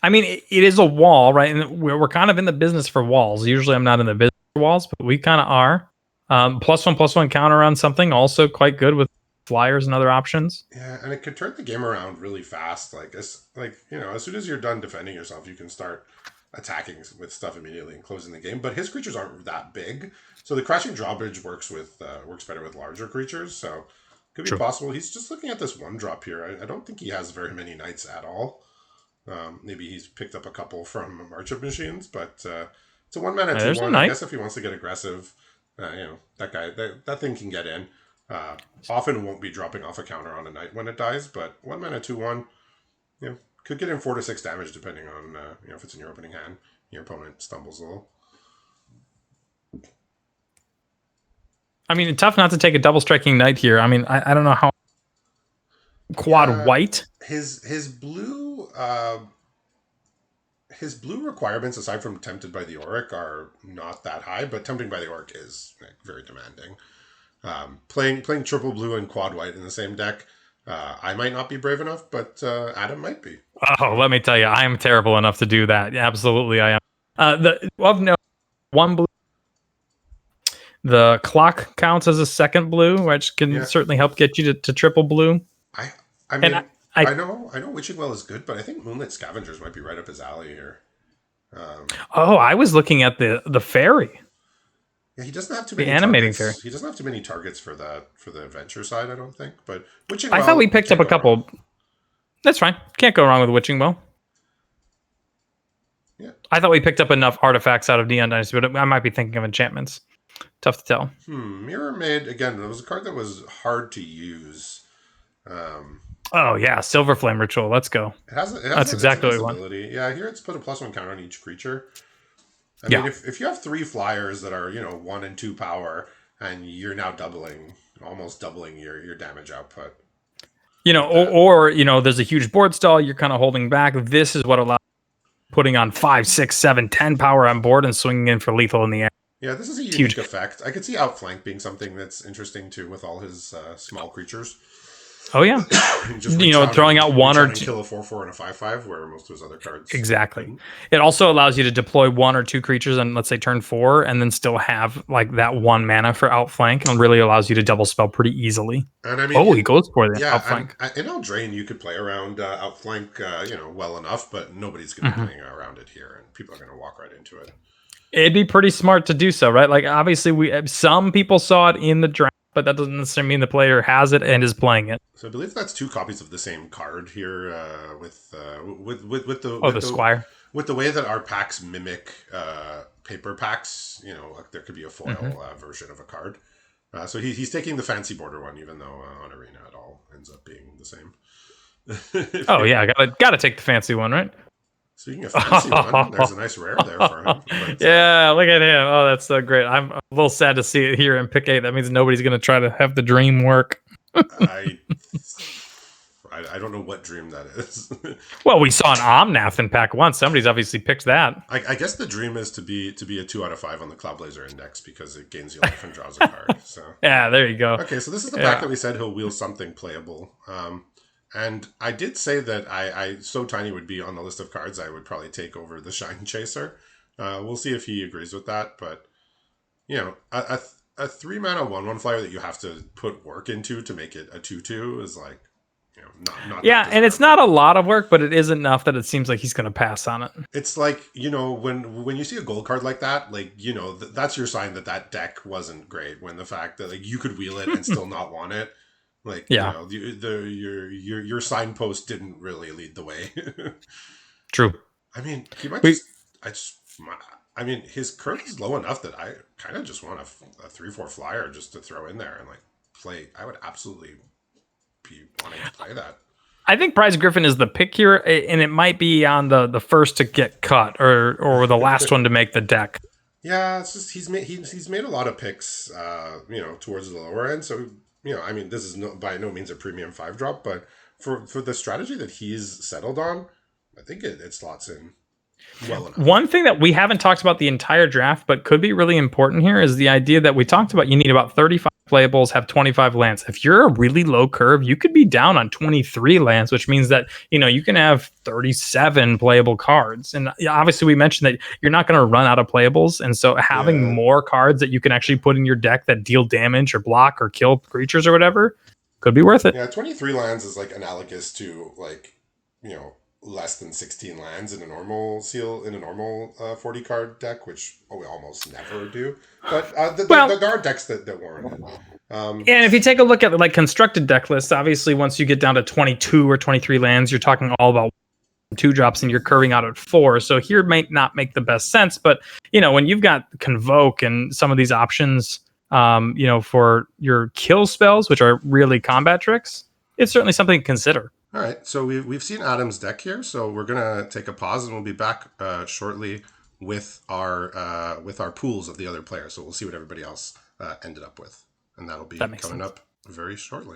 I mean, it is a wall, right? And we're kind of in the business for walls. Usually I'm not in the business for walls, but we kind of are. +1/+1 counter on something, also quite good with flyers and other options. Yeah, and it could turn the game around really fast. As soon as you're done defending yourself, you can start attacking with stuff immediately and closing the game. But his creatures aren't that big, so the Crashing Drawbridge works better with larger creatures. So could be True. possible. He's just looking at this 1-drop here. I don't think he has very many knights at all. Maybe he's picked up a couple from March of Machines, but it's a 1-mana 2/1. I guess if he wants to get aggressive, that guy that thing can get in. Often won't be dropping off a counter on a knight when it dies, but 1-mana 2/1, could get in 4 to 6 damage depending on if it's in your opening hand. Your opponent stumbles a little. I mean, it's tough not to take a double striking knight here. I mean, I don't know how quad white. His blue his blue requirements, aside from Tempted by the Auric, are not that high, but Tempting by the Auric is like, very demanding. Playing triple blue and quad white in the same deck, I might not be brave enough, but Adam might be. Oh, let me tell you, I am terrible enough to do that. Yeah, absolutely, I am. Of no one blue. The clock counts as a second blue, which can Yeah, certainly help get you to triple blue. I I And mean I I know Witching Well is good, but I think Moonlit Scavengers might be right up his alley here. Um, oh, I was looking at the fairy, yeah, he doesn't have too the many animating fairy. targets. He doesn't have too many targets for the adventure side, I don't think. But Witching I thought we Well, you picked up can't a go wrong. couple. That's fine. Can't go wrong with Witching Well. Yeah. I thought we picked up enough artifacts out of Neon Dynasty, but I might be thinking of enchantments. Tough to tell. Mirror Maid again. It was a card that was hard to use. Um, Oh yeah, Silver Flame Ritual. Let's go. That's it's a exactly what nice we want. ability. Yeah, here it's put a +1 counter on each creature. I mean, Yeah. if you have 3 flyers that are 1 and 2 power, and you're now almost doubling your damage output with that. There's a huge board stall. You're kind of holding back. This is what allows putting on 5, 6, 7, 10 power on board and swinging in for lethal in the air. Yeah, this is a It's unique huge. effect. I could see Outflank being something that's interesting too with all his small creatures. Oh yeah. Just reach out Throwing and out one reach out or and two. kill a 4/4 and a 5/5, where most of his other cards Exactly. couldn't. It also allows you to deploy 1 or 2 creatures on, let's say, turn 4, and then still have like that 1 mana for outflank, and really allows you to double spell pretty easily. And I mean, Oh, he goes for the yeah, and outflank. in Eldraine you could play around Outflank, well enough, but nobody's going to be Mhm. playing around it here, and people are going to walk right into it. It'd be pretty smart to do so, right? Like obviously, some people saw it in the draft, but that doesn't necessarily mean the player has it and is playing it. So I believe that's 2 copies of the same card here, with the Oh, the Squire. with the way that our packs mimic paper packs. Like there could be a Hmm. foil version of a card. So he's taking the fancy border one, even though on Arena it all ends up being the same. Oh yeah, gotta take the fancy one, right? Speaking of fancy one, there's a nice rare there for him. But, yeah, look at him. Oh, that's so great. I'm a little sad to see it here in pick 8. That means nobody's going to try to have the dream work. I I don't know what dream that is. Well, we saw an Omnath in pack 1. Somebody's obviously picked that. I guess the dream is to be a 2 out of 5 on the Cloudblazer Index because it gains you life and draws a card. So Yeah, there you go. okay, so this is the pack that we said he'll wheel something playable. And I did say that I so tiny would be on the list of cards I would probably take over the Shine Chaser. We'll see if he agrees with that, but a 3 mana 1/1 flyer that you have to put work into to make it a 2/2 is like not Yeah, that and it's desirable. not a lot of work, but it is enough that it seems like he's going to pass on it. It's like when you see a gold card like that, like that's your sign that that deck wasn't great. When the fact that like you could wheel it and still not want it, like Yeah, your signpost didn't really lead the way. true. I mean, he might We I mean, his curve is low enough that I kind of just want a 3/4 flyer just to throw in there and like play. I would absolutely be wanting to play that. I think Prize Griffin is the pick here, and it might be on the first to get cut or the last one to make the deck. Yeah, it's just he's made a lot of picks, towards the lower end. So I mean, this is by no means a premium 5 drop, but for the strategy that he's settled on, I think it slots in well enough. One thing that we haven't talked about the entire draft, but could be really important here, is the idea that we talked about. You need about 35 playables, have 25 lands. If you're a really low curve, you could be down on 23 lands, which means that you can have 37 playable cards. And obviously, we mentioned that you're not going to run out of playables, and so having Yeah, more cards that you can actually put in your deck that deal damage or block or kill creatures or whatever could be worth it. yeah. 23 lands is like analogous to like less than 16 lands in a normal 40 card deck, which we almost never do. But Well, there are decks that warrant it. and if you take a look at like constructed deck lists, obviously once you get down to 22 or 23 lands, you're talking all about 2 drops and you're curving out at 4. So here might not make the best sense, but when you've got Convoke and some of these options, for your kill spells, which are really combat tricks, it's certainly something to consider. All right, so we've seen Adam's deck here, so we're gonna take a pause and we'll be back shortly with our pools of the other players. So we'll see what everybody else ended up with, and that'll be That makes coming sense. up very shortly.